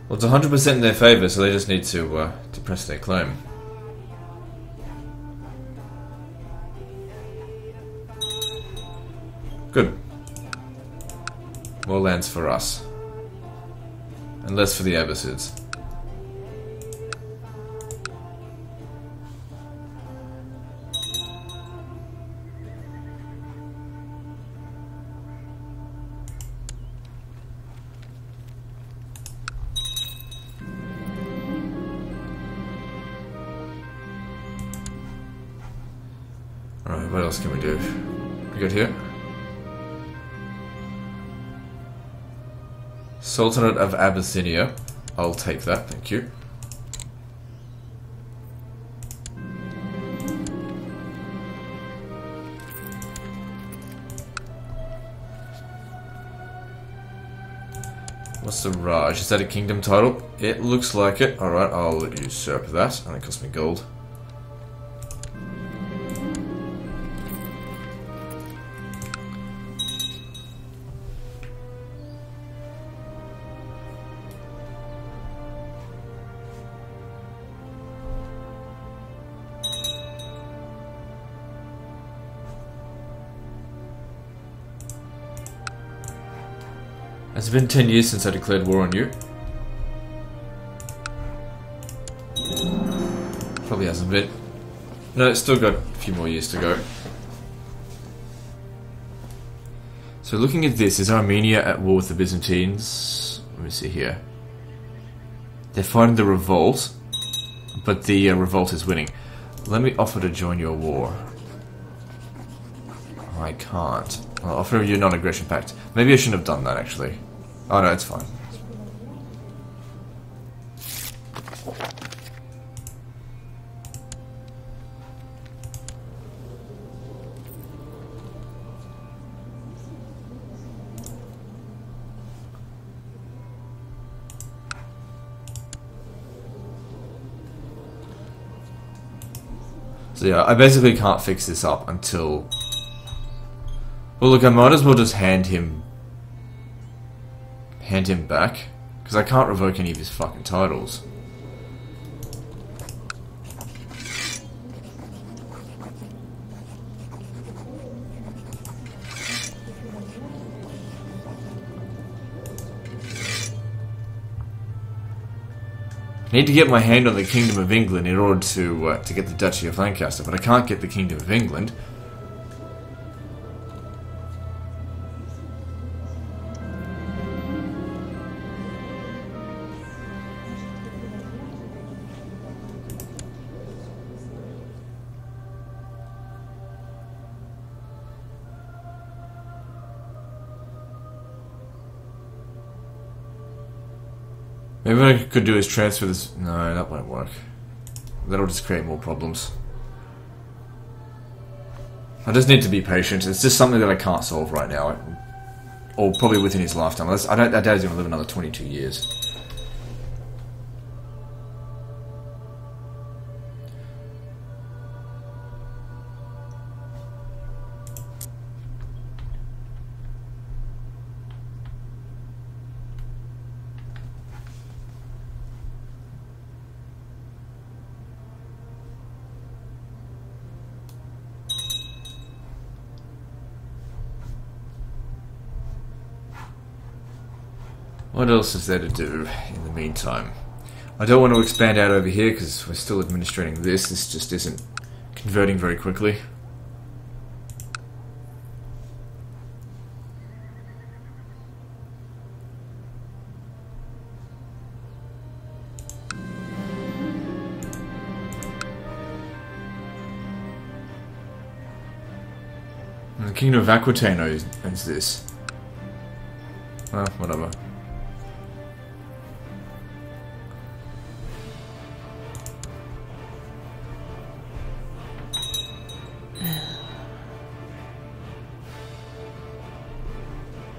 Well, it's 100% in their favour, so they just need to press their claim. Good. More lands for us. And less for the Abbasids. what else can we do? We got here. Sultanate of Abyssinia. I'll take that, thank you. What's the Raj? Is that a kingdom title? It looks like it. Alright, I'll usurp that. And it costs me gold. It's been 10 years since I declared war on you. Probably hasn't been. No, it's still got a few more years to go. So looking at this, is Armenia at war with the Byzantines? Let me see here. They're fighting the revolt, but the revolt is winning. Let me offer to join your war. I can't. I'll offer you a non-aggression pact. Maybe I shouldn't have done that, actually. Oh no, it's fine. So yeah, I basically can't fix this up until... Well look, I might as well just hand him back, because I can't revoke any of his fucking titles. I need to get my hand on the Kingdom of England in order to get the Duchy of Lancaster, but I can't get the Kingdom of England. Maybe what I could do is transfer this... No, that won't work. That'll just create more problems. I just need to be patient. It's just something that I can't solve right now. Or probably within his lifetime. I doubt he's going to live another 22 years. What else is there to do in the meantime? I don't want to expand out over here because we're still administrating this. This just isn't converting very quickly. And the Kingdom of Aquitaine owns this. Well, whatever.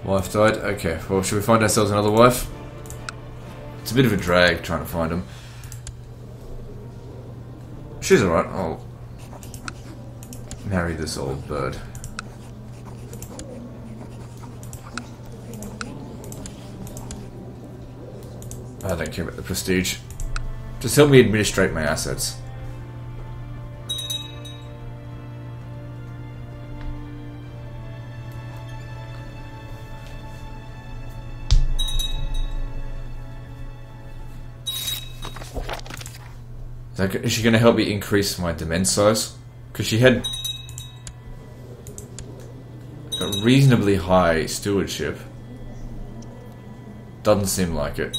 Wife died? Okay, well, should we find ourselves another wife? It's a bit of a drag trying to find him. She's alright, I'll marry this old bird. I don't care about the prestige. Just help me administrate my assets. Is she going to help me increase my domain size? Because she had a reasonably high stewardship. Doesn't seem like it.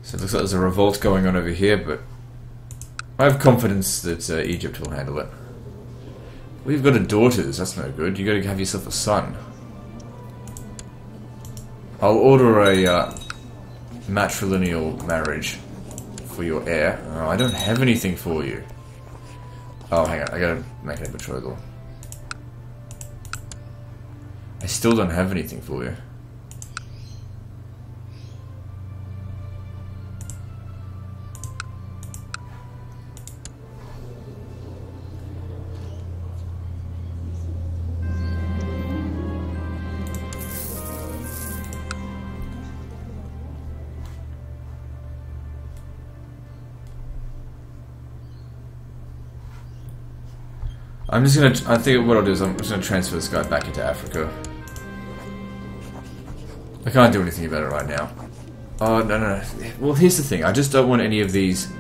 So it looks like there's a revolt going on over here, but I have confidence that Egypt will handle it. We've got a daughters, that's no good. You gotta have yourself a son. I'll order a matrilineal marriage for your heir. Oh, I don't have anything for you. Oh, hang on, I gotta make a betrothal. I still don't have anything for you. I'm just gonna, I think what I'll do is I'm just gonna transfer this guy back into Africa. I can't do anything about it right now. Oh, no. Well, here's the thing. I just don't want any of these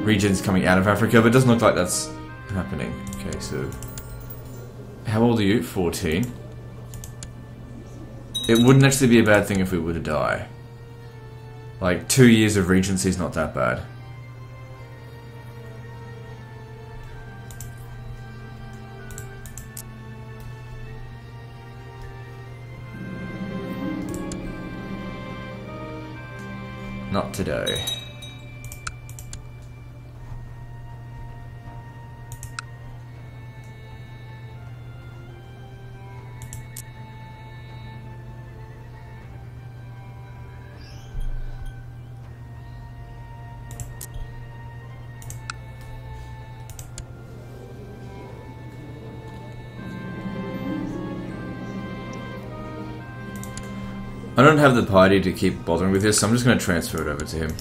regions coming out of Africa, but it doesn't look like that's happening. Okay, so... How old are you? 14. It wouldn't actually be a bad thing if we were to die. Like, 2 years of regency is not that bad. Not today. I don't have the party to keep bothering with this, so I'm just going to transfer it over to him.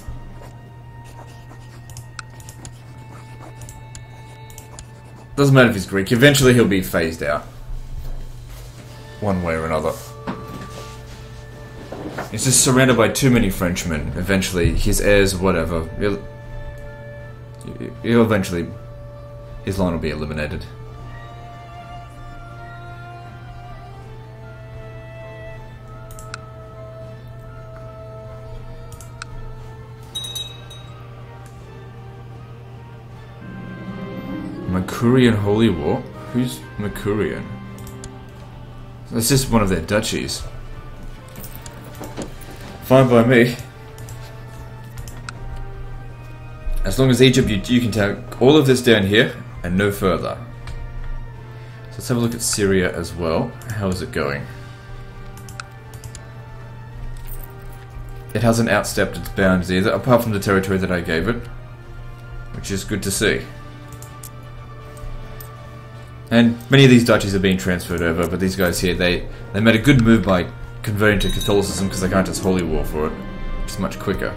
Doesn't matter if he's Greek, eventually he'll be phased out. One way or another. He's just surrounded by too many Frenchmen. Eventually, his heirs, whatever, he'll eventually... his line will be eliminated. Makurian Holy War? Who's Makurian? That's just one of their duchies. Fine by me. As long as Egypt, you can take all of this down here and no further. So let's have a look at Syria as well. How is it going? It hasn't outstepped its bounds either, apart from the territory that I gave it, which is good to see. And many of these duchies are being transferred over, but these guys here, they made a good move by converting to Catholicism because they can't just holy war for it. It's much quicker.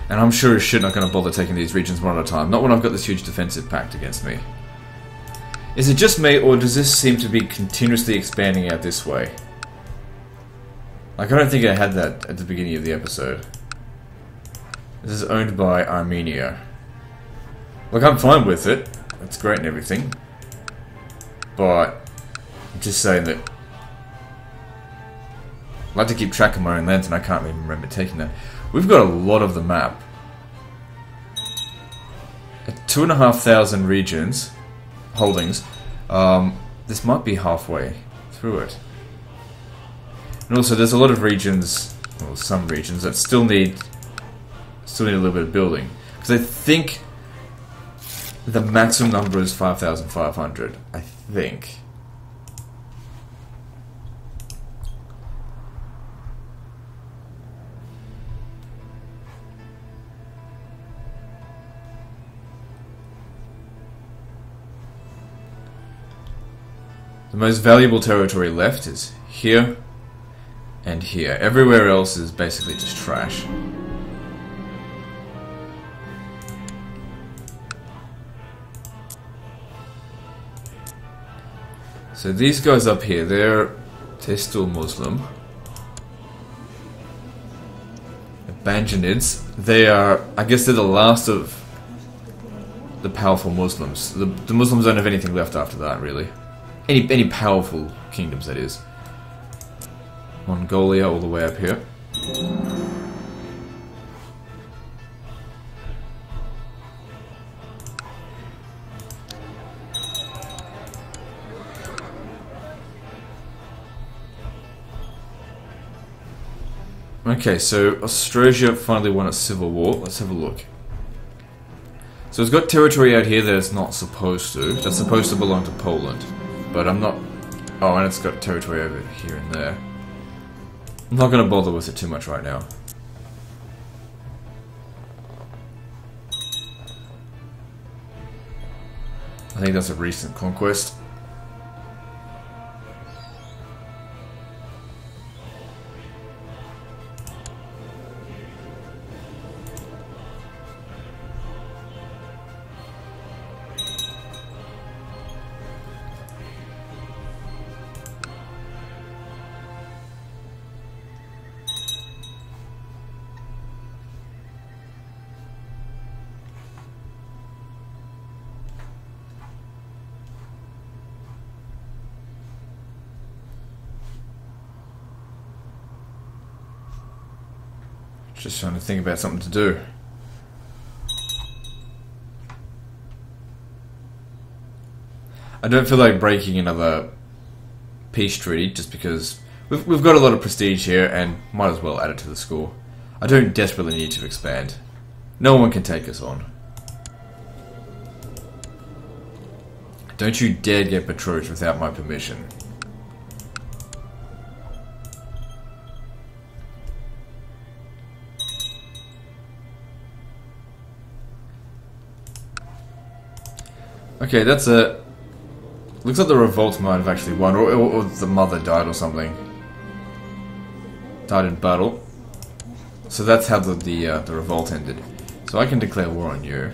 And I'm sure as shit not going to bother taking these regions one at a time. Not when I've got this huge defensive pact against me. Is it just me, or does this seem to be continuously expanding out this way? Like, I don't think I had that at the beginning of the episode. This is owned by Armenia. Look, I'm fine with it. It's great and everything. But, I'm just saying that... I like to keep track of my own lands and I can't even remember taking that. We've got a lot of the map. At 2,500 regions, holdings, this might be halfway through it. And also there's a lot of regions, well some regions, that still need a little bit of building. Because I think the maximum number is 5,500, I think. The most valuable territory left is here and here. Everywhere else is basically just trash. So these guys up here, they're still Muslim. The Banjanids, they are, I guess they're the last of the powerful Muslims. The Muslims don't have anything left after that, really. Any powerful kingdoms, that is. Mongolia all the way up here. Okay, so Austrasia finally won a civil war. Let's have a look. So it's got territory out here that it's not supposed to. That's supposed to belong to Poland. But I'm not... Oh, and it's got territory over here and there. I'm not going to bother with it too much right now. I think that's a recent conquest. Just trying to think about something to do. I don't feel like breaking another peace treaty just because we've got a lot of prestige here and might as well add it to the score. I don't desperately need to expand. No one can take us on. Don't you dare get betrothed without my permission. Okay, that's it. Looks like the revolt might have actually won, or the mother died or something. Died in battle. So that's how the revolt ended. So I can declare war on you.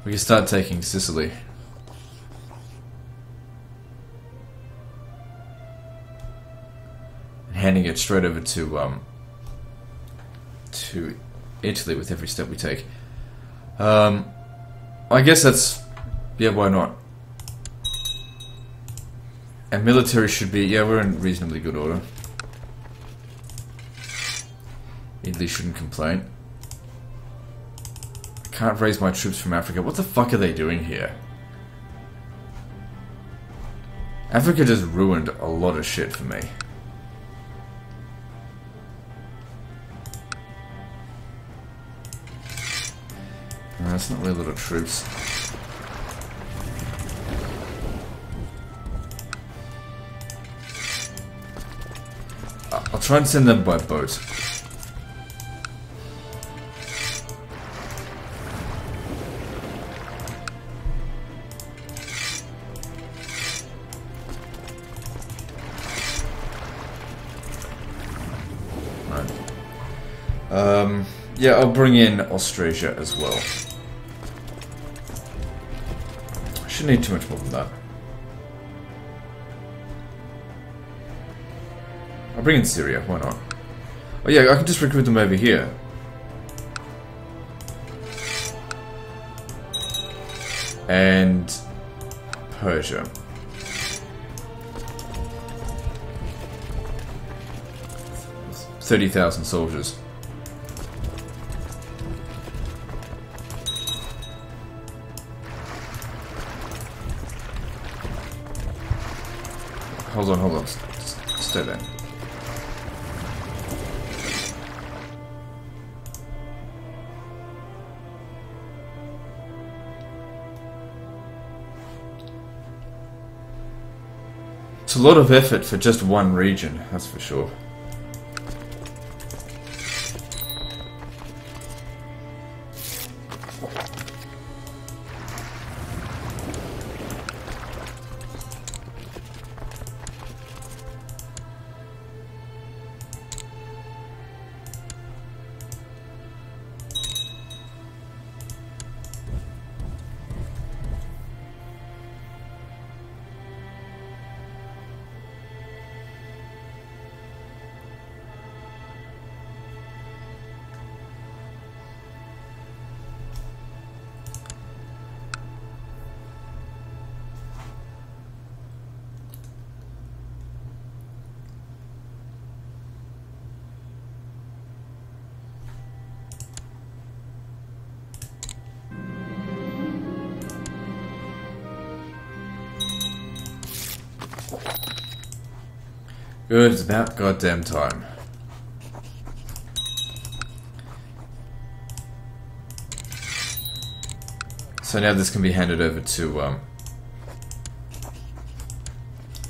We can start taking Sicily. And handing it straight over to Italy with every step we take. I guess that's... Yeah, why not? And military should be... Yeah, we're in reasonably good order. Italy shouldn't complain. I can't raise my troops from Africa. What the fuck are they doing here? Africa just ruined a lot of shit for me. That's not really a lot of troops. I'll try and send them by boat. Right. Yeah, I'll bring in Austrasia as well. Shouldn't need too much more than that. I'll bring in Syria, why not? Oh yeah, I can just recruit them over here. And Persia. $30,000 soldiers. Hold on. Stay there. It's a lot of effort for just one region, that's for sure. Good, it's about goddamn time. So now this can be handed over to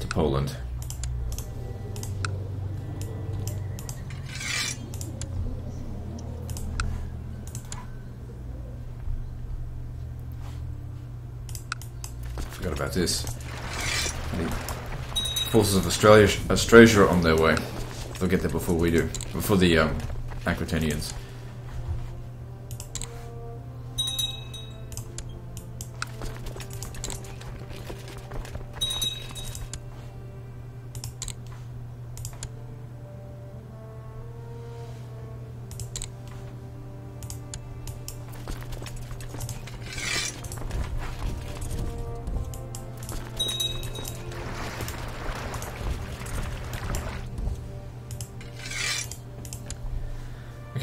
Poland. Forgot about this. The forces of Austrasia are on their way. They'll get there before we do. Before the Aquitanians.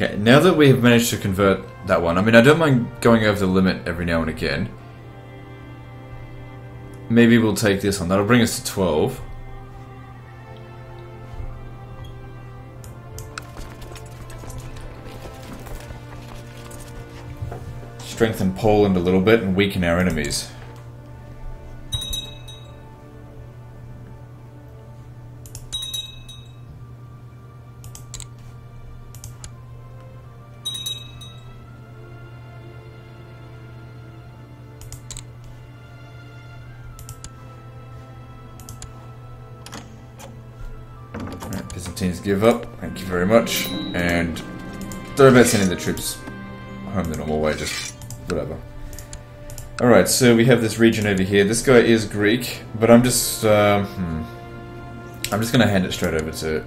Okay, now that we have managed to convert that one, I mean, I don't mind going over the limit every now and again. Maybe we'll take this one. That'll bring us to 12. Strengthen Poland a little bit and weaken our enemies. Byzantines give up, thank you very much, and they're about sending the troops home the normal way, just whatever. Alright, so we have this region over here. This guy is Greek, but I'm just gonna hand it straight over to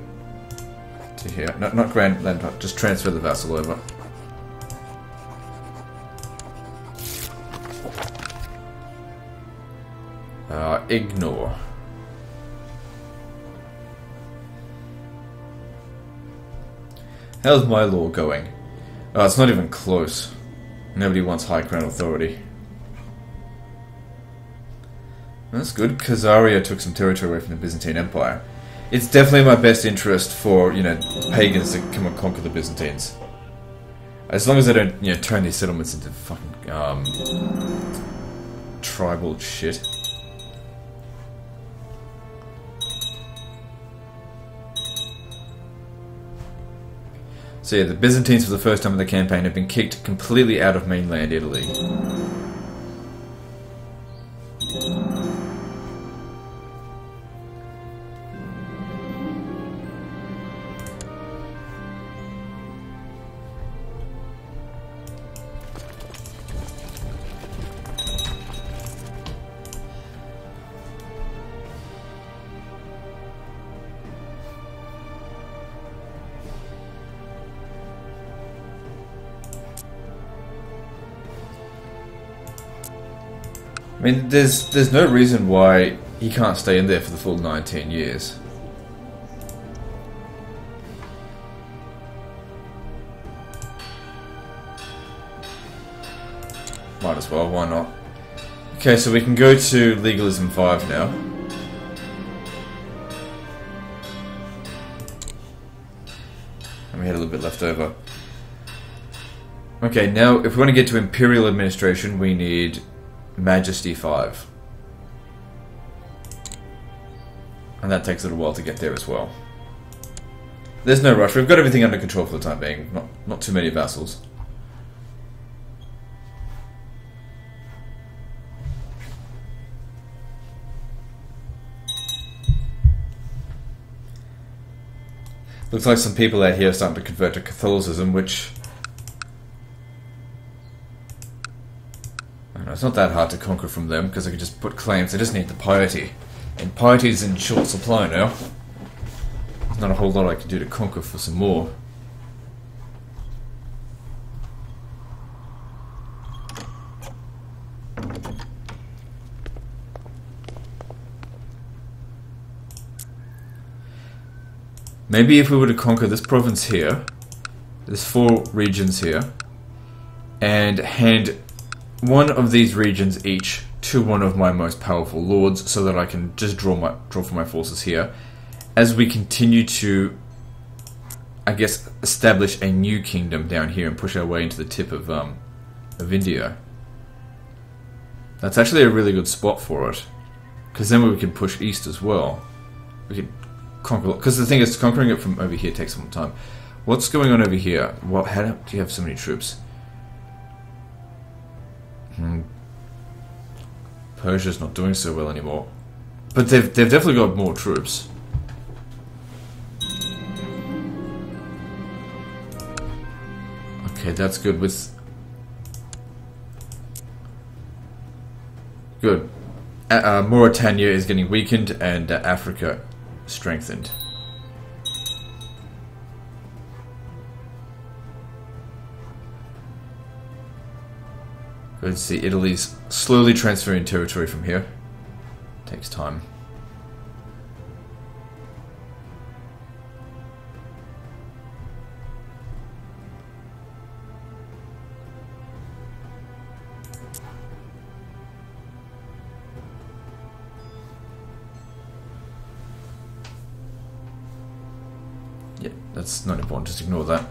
here. No, not Grand Land, just transfer the vassal over. Ignore. How's my law going? Oh, it's not even close. Nobody wants high crown authority. That's good. Khazaria took some territory away from the Byzantine Empire. It's definitely my best interest for, you know, pagans to come and conquer the Byzantines. As long as they don't, you know, turn these settlements into fucking, tribal shit. So yeah, the Byzantines for the first time in the campaign have been kicked completely out of mainland Italy. I mean, there's no reason why he can't stay in there for the full 19 years. Might as well, why not? Okay, so we can go to Legalism 5 now. And we had a little bit left over. Okay, now if we want to get to Imperial Administration, we need Majesty 5. And that takes a little while to get there as well. There's no rush, we've got everything under control for the time being, not too many vassals. Looks like some people out here are starting to convert to Catholicism, which... it's not that hard to conquer from them, because they can just put claims. They just need the piety. And piety is in short supply now. There's not a whole lot I can do to conquer for some more. Maybe if we were to conquer this province here, there's 4 regions here, and hand one of these regions each to one of my most powerful lords, so that I can just draw for my forces here, as we continue to, I guess, establish a new kingdom down here and push our way into the tip of India. That's actually a really good spot for it, because then we can push east as well. We can conquer, because the thing is, conquering it from over here takes some time. What's going on over here? What? How do you have so many troops? Persia's not doing so well anymore, but they've definitely got more troops. Okay, that's good. Good. Mauritania is getting weakened, and Africa strengthened. Let's see, Italy's slowly transferring territory from here. Takes time. Yeah, that's not important, just ignore that.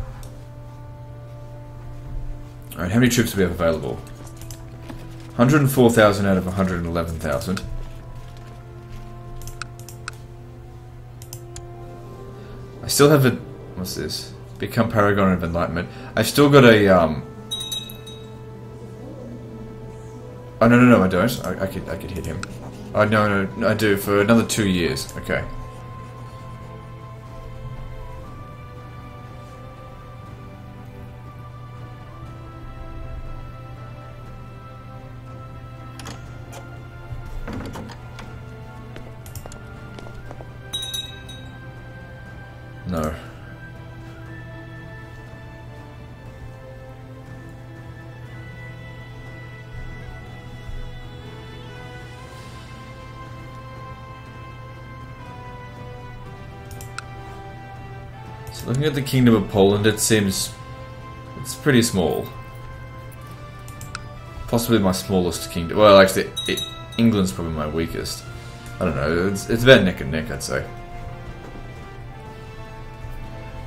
Alright, how many troops do we have available? 104,000 out of 111,000. I still have a... what's this? Become Paragon of Enlightenment. I've still got a... Oh, no, I don't. I could hit him. Oh, no, I do, for another 2 years. Okay. No. So looking at the Kingdom of Poland, it seems it's pretty small. Possibly my smallest kingdom. Well, actually, England's probably my weakest. I don't know. It's about neck and neck, I'd say.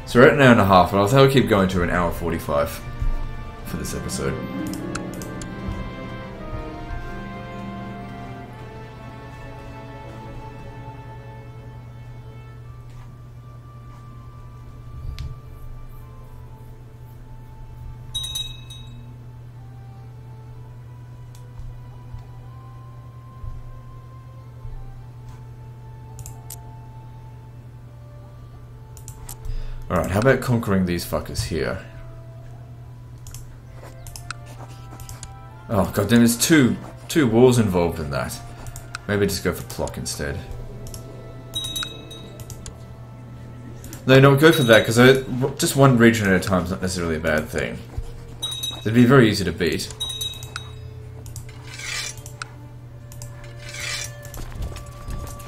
So we're at an hour and a half, and I'll think I'll keep going to an hour 45 for this episode. Alright, how about conquering these fuckers here? Oh god damn, there's two wars involved in that. Maybe just go for Plock instead. No, go for that, because just one region at a time is not necessarily a bad thing. They'd be very easy to beat.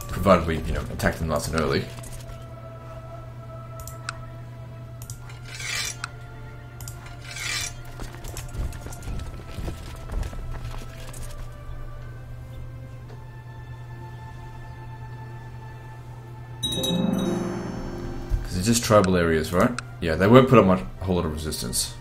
Provided we, attack them nice and early. Just tribal areas, right? Yeah, they won't put up a whole lot of resistance.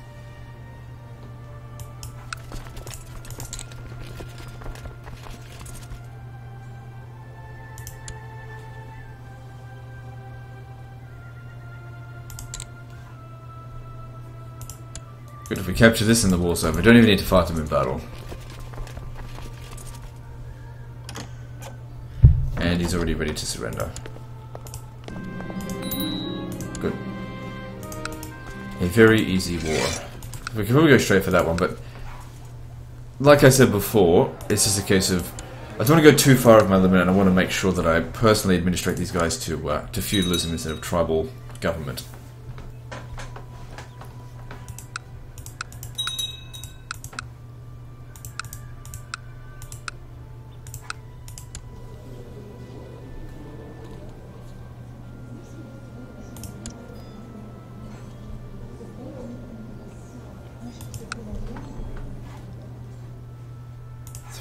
Good, if we capture this in the war's over, we don't even need to fight them in battle. And he's already ready to surrender. Good. A very easy war. We can probably go straight for that one, but like I said before, it's just a case of I don't want to go too far of my limit, and I want to make sure that I personally administrate these guys to feudalism instead of tribal government.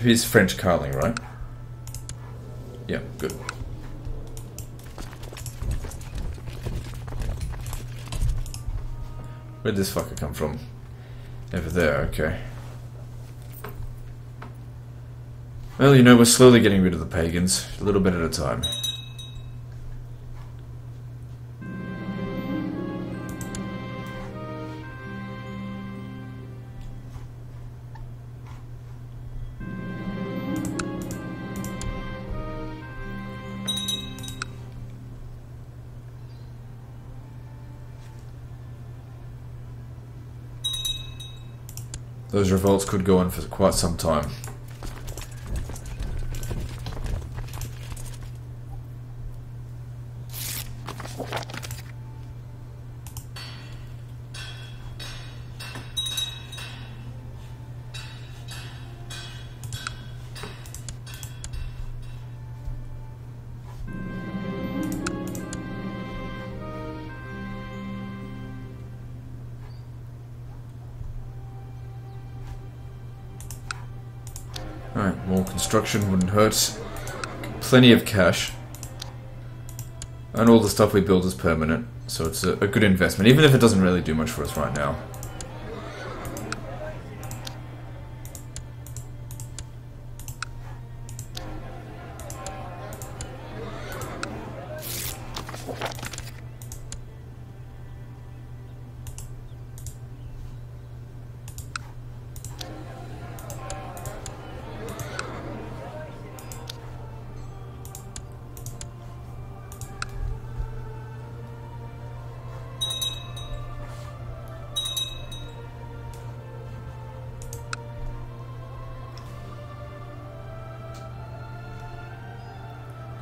He's French Carling, right? Yeah, good. Where'd this fucker come from? Over there, okay. Well, you know, we're slowly getting rid of the pagans, a little bit at a time. Those revolts could go on for quite some time. Alright, more construction wouldn't hurt. Plenty of cash. And all the stuff we build is permanent, so it's a good investment, even if it doesn't really do much for us right now.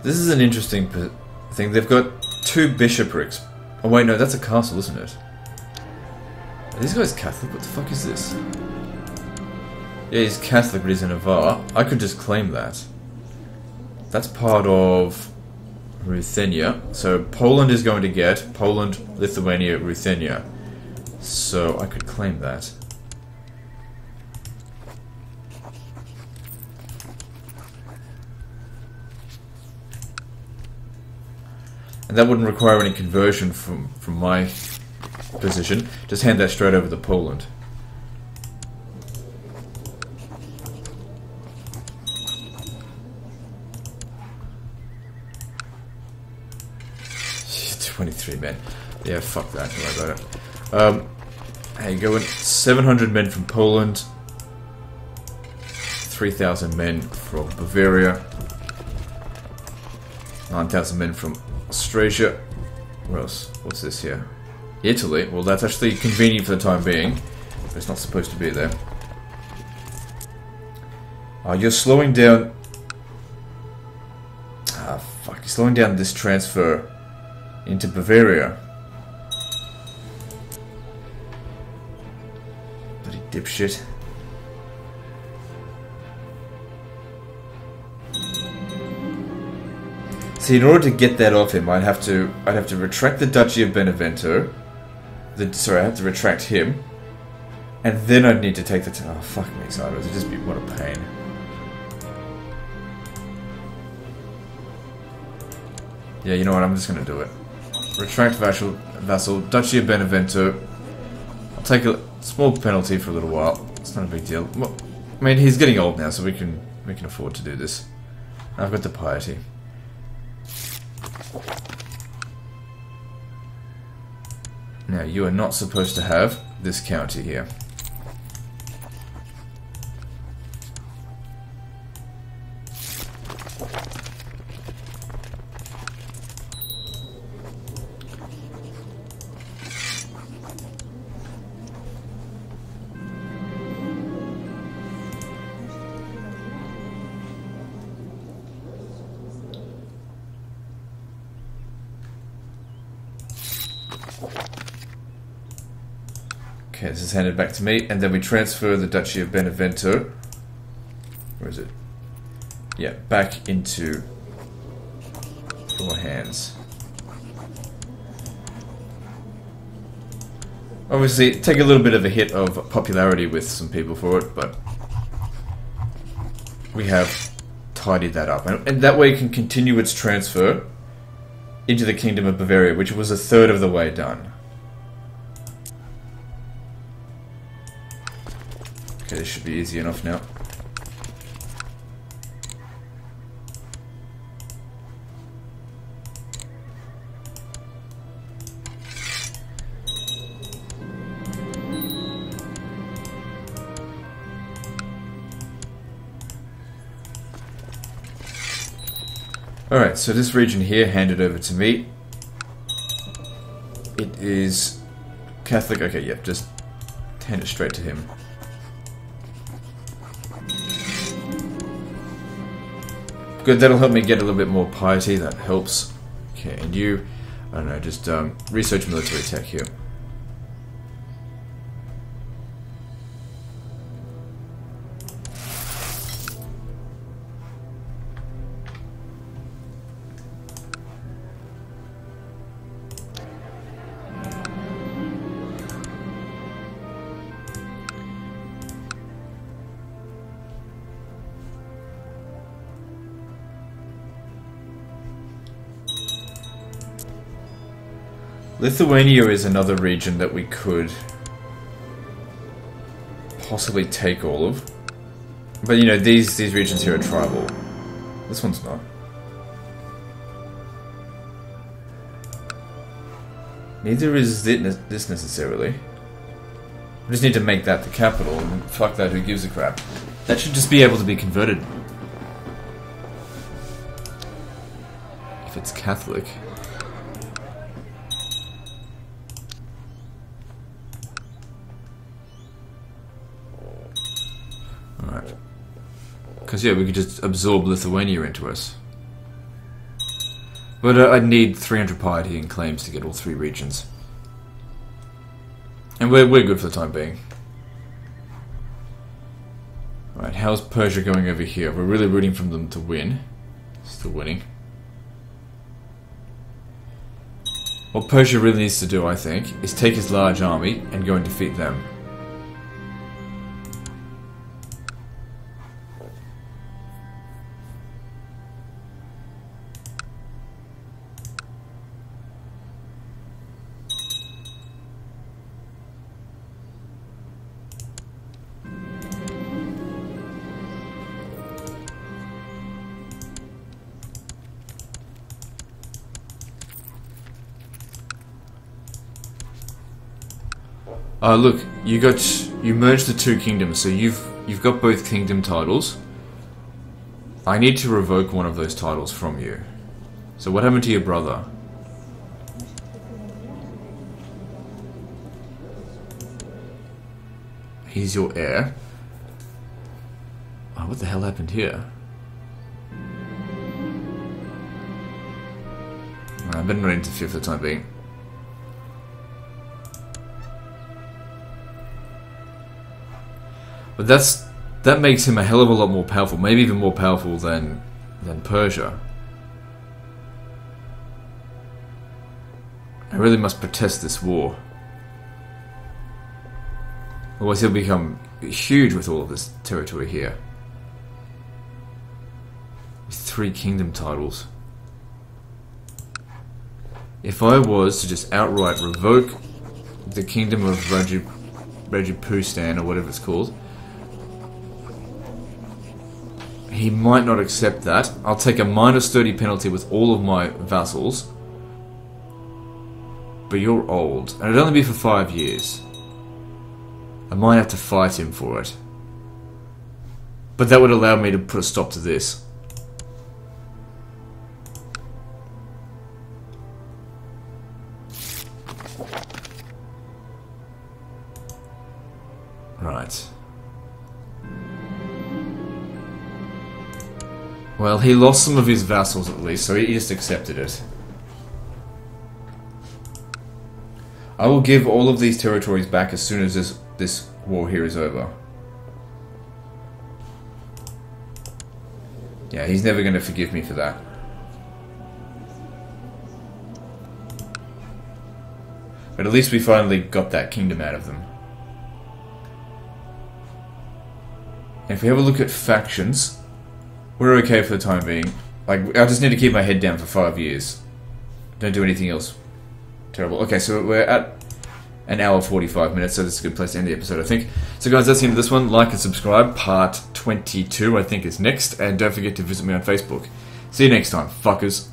This is an interesting thing. They've got 2 bishoprics. Oh wait, no, that's a castle, isn't it? Are these guys Catholic? What the fuck is this? Yeah, he's Catholic, but he's in Navarre. I could just claim that. That's part of Ruthenia. So Poland is going to get Poland, Lithuania, Ruthenia. So I could claim that. And that wouldn't require any conversion from my position. Just hand that straight over to Poland. Jeez, 23 men. Yeah, fuck that. Don't worry about it. How you going? 700 men from Poland. 3,000 men from Bavaria. 9,000 men from Austrasia. Where else? What's this here? Italy. Well, that's actually convenient for the time being, but it's not supposed to be there. You're slowing down... fuck. You're slowing down this transfer into Bavaria. Bloody dipshit. See, in order to get that off him, I'd have to retract the Duchy of Benevento. Sorry, I have to retract him, and then I'd need to take the. Oh fuck me, sideways! It'd just be what a pain. Yeah, you know what? I'm just gonna do it. Retract vassal Duchy of Benevento. I'll take a small penalty for a little while. It's not a big deal. Well, I mean, he's getting old now, so we can afford to do this. I've got the piety. Now, you are not supposed to have this county here. Okay, this is handed back to me, and then we transfer the Duchy of Benevento. Where is it? Yeah, back into your hands. Obviously, take a little bit of a hit of popularity with some people for it, but we have tidied that up. And that way it can continue its transfer into the Kingdom of Bavaria, which was a third of the way done. Okay, this should be easy enough now. Alright, so this region here handed over to me. It is Catholic. Okay, yep, just hand it straight to him. Good, that'll help me get a little bit more piety, that helps. Okay, and you, I don't know, just research military tech here. Lithuania is another region that we could possibly take all of. But you know, these regions here are tribal. This one's not. Neither is this necessarily. We just need to make that the capital, and fuck that, who gives a crap. That should just be able to be converted. If it's Catholic. Alright. Because yeah, we could just absorb Lithuania into us. But I'd need 300 piety and claims to get all three regions. And we're good for the time being. Alright, how's Persia going over here? We're really rooting for them to win. Still winning. What Persia really needs to do, I think, is take his large army and go and defeat them. Look, you merged the two kingdoms, so you've got both kingdom titles. I need to revoke one of those titles from you. So what happened to your brother? He's your heir. Oh, what the hell happened here? I better not interfere for the time being. But that makes him a hell of a lot more powerful, maybe even more powerful than Persia. I really must protest this war. Otherwise he'll become huge with all of this territory here. With 3 kingdom titles. If I was to just outright revoke the kingdom of Rajapustan, or whatever it's called, he might not accept that. I'll take a -30 penalty with all of my vassals. But you're old, and it'd only be for 5 years. I might have to fight him for it. But that would allow me to put a stop to this. Right. Well, he lost some of his vassals at least, so he just accepted it. I will give all of these territories back as soon as this war here is over. Yeah, he's never going to forgive me for that. But at least we finally got that kingdom out of them. And if we have a look at factions, we're okay for the time being. Like, I just need to keep my head down for 5 years. Don't do anything else terrible. Okay, so we're at an hour 45 minutes, so this is a good place to end the episode, I think. So guys, that's the end of this one. Like and subscribe. Part 22, I think, is next. And don't forget to visit me on Facebook. See you next time, fuckers.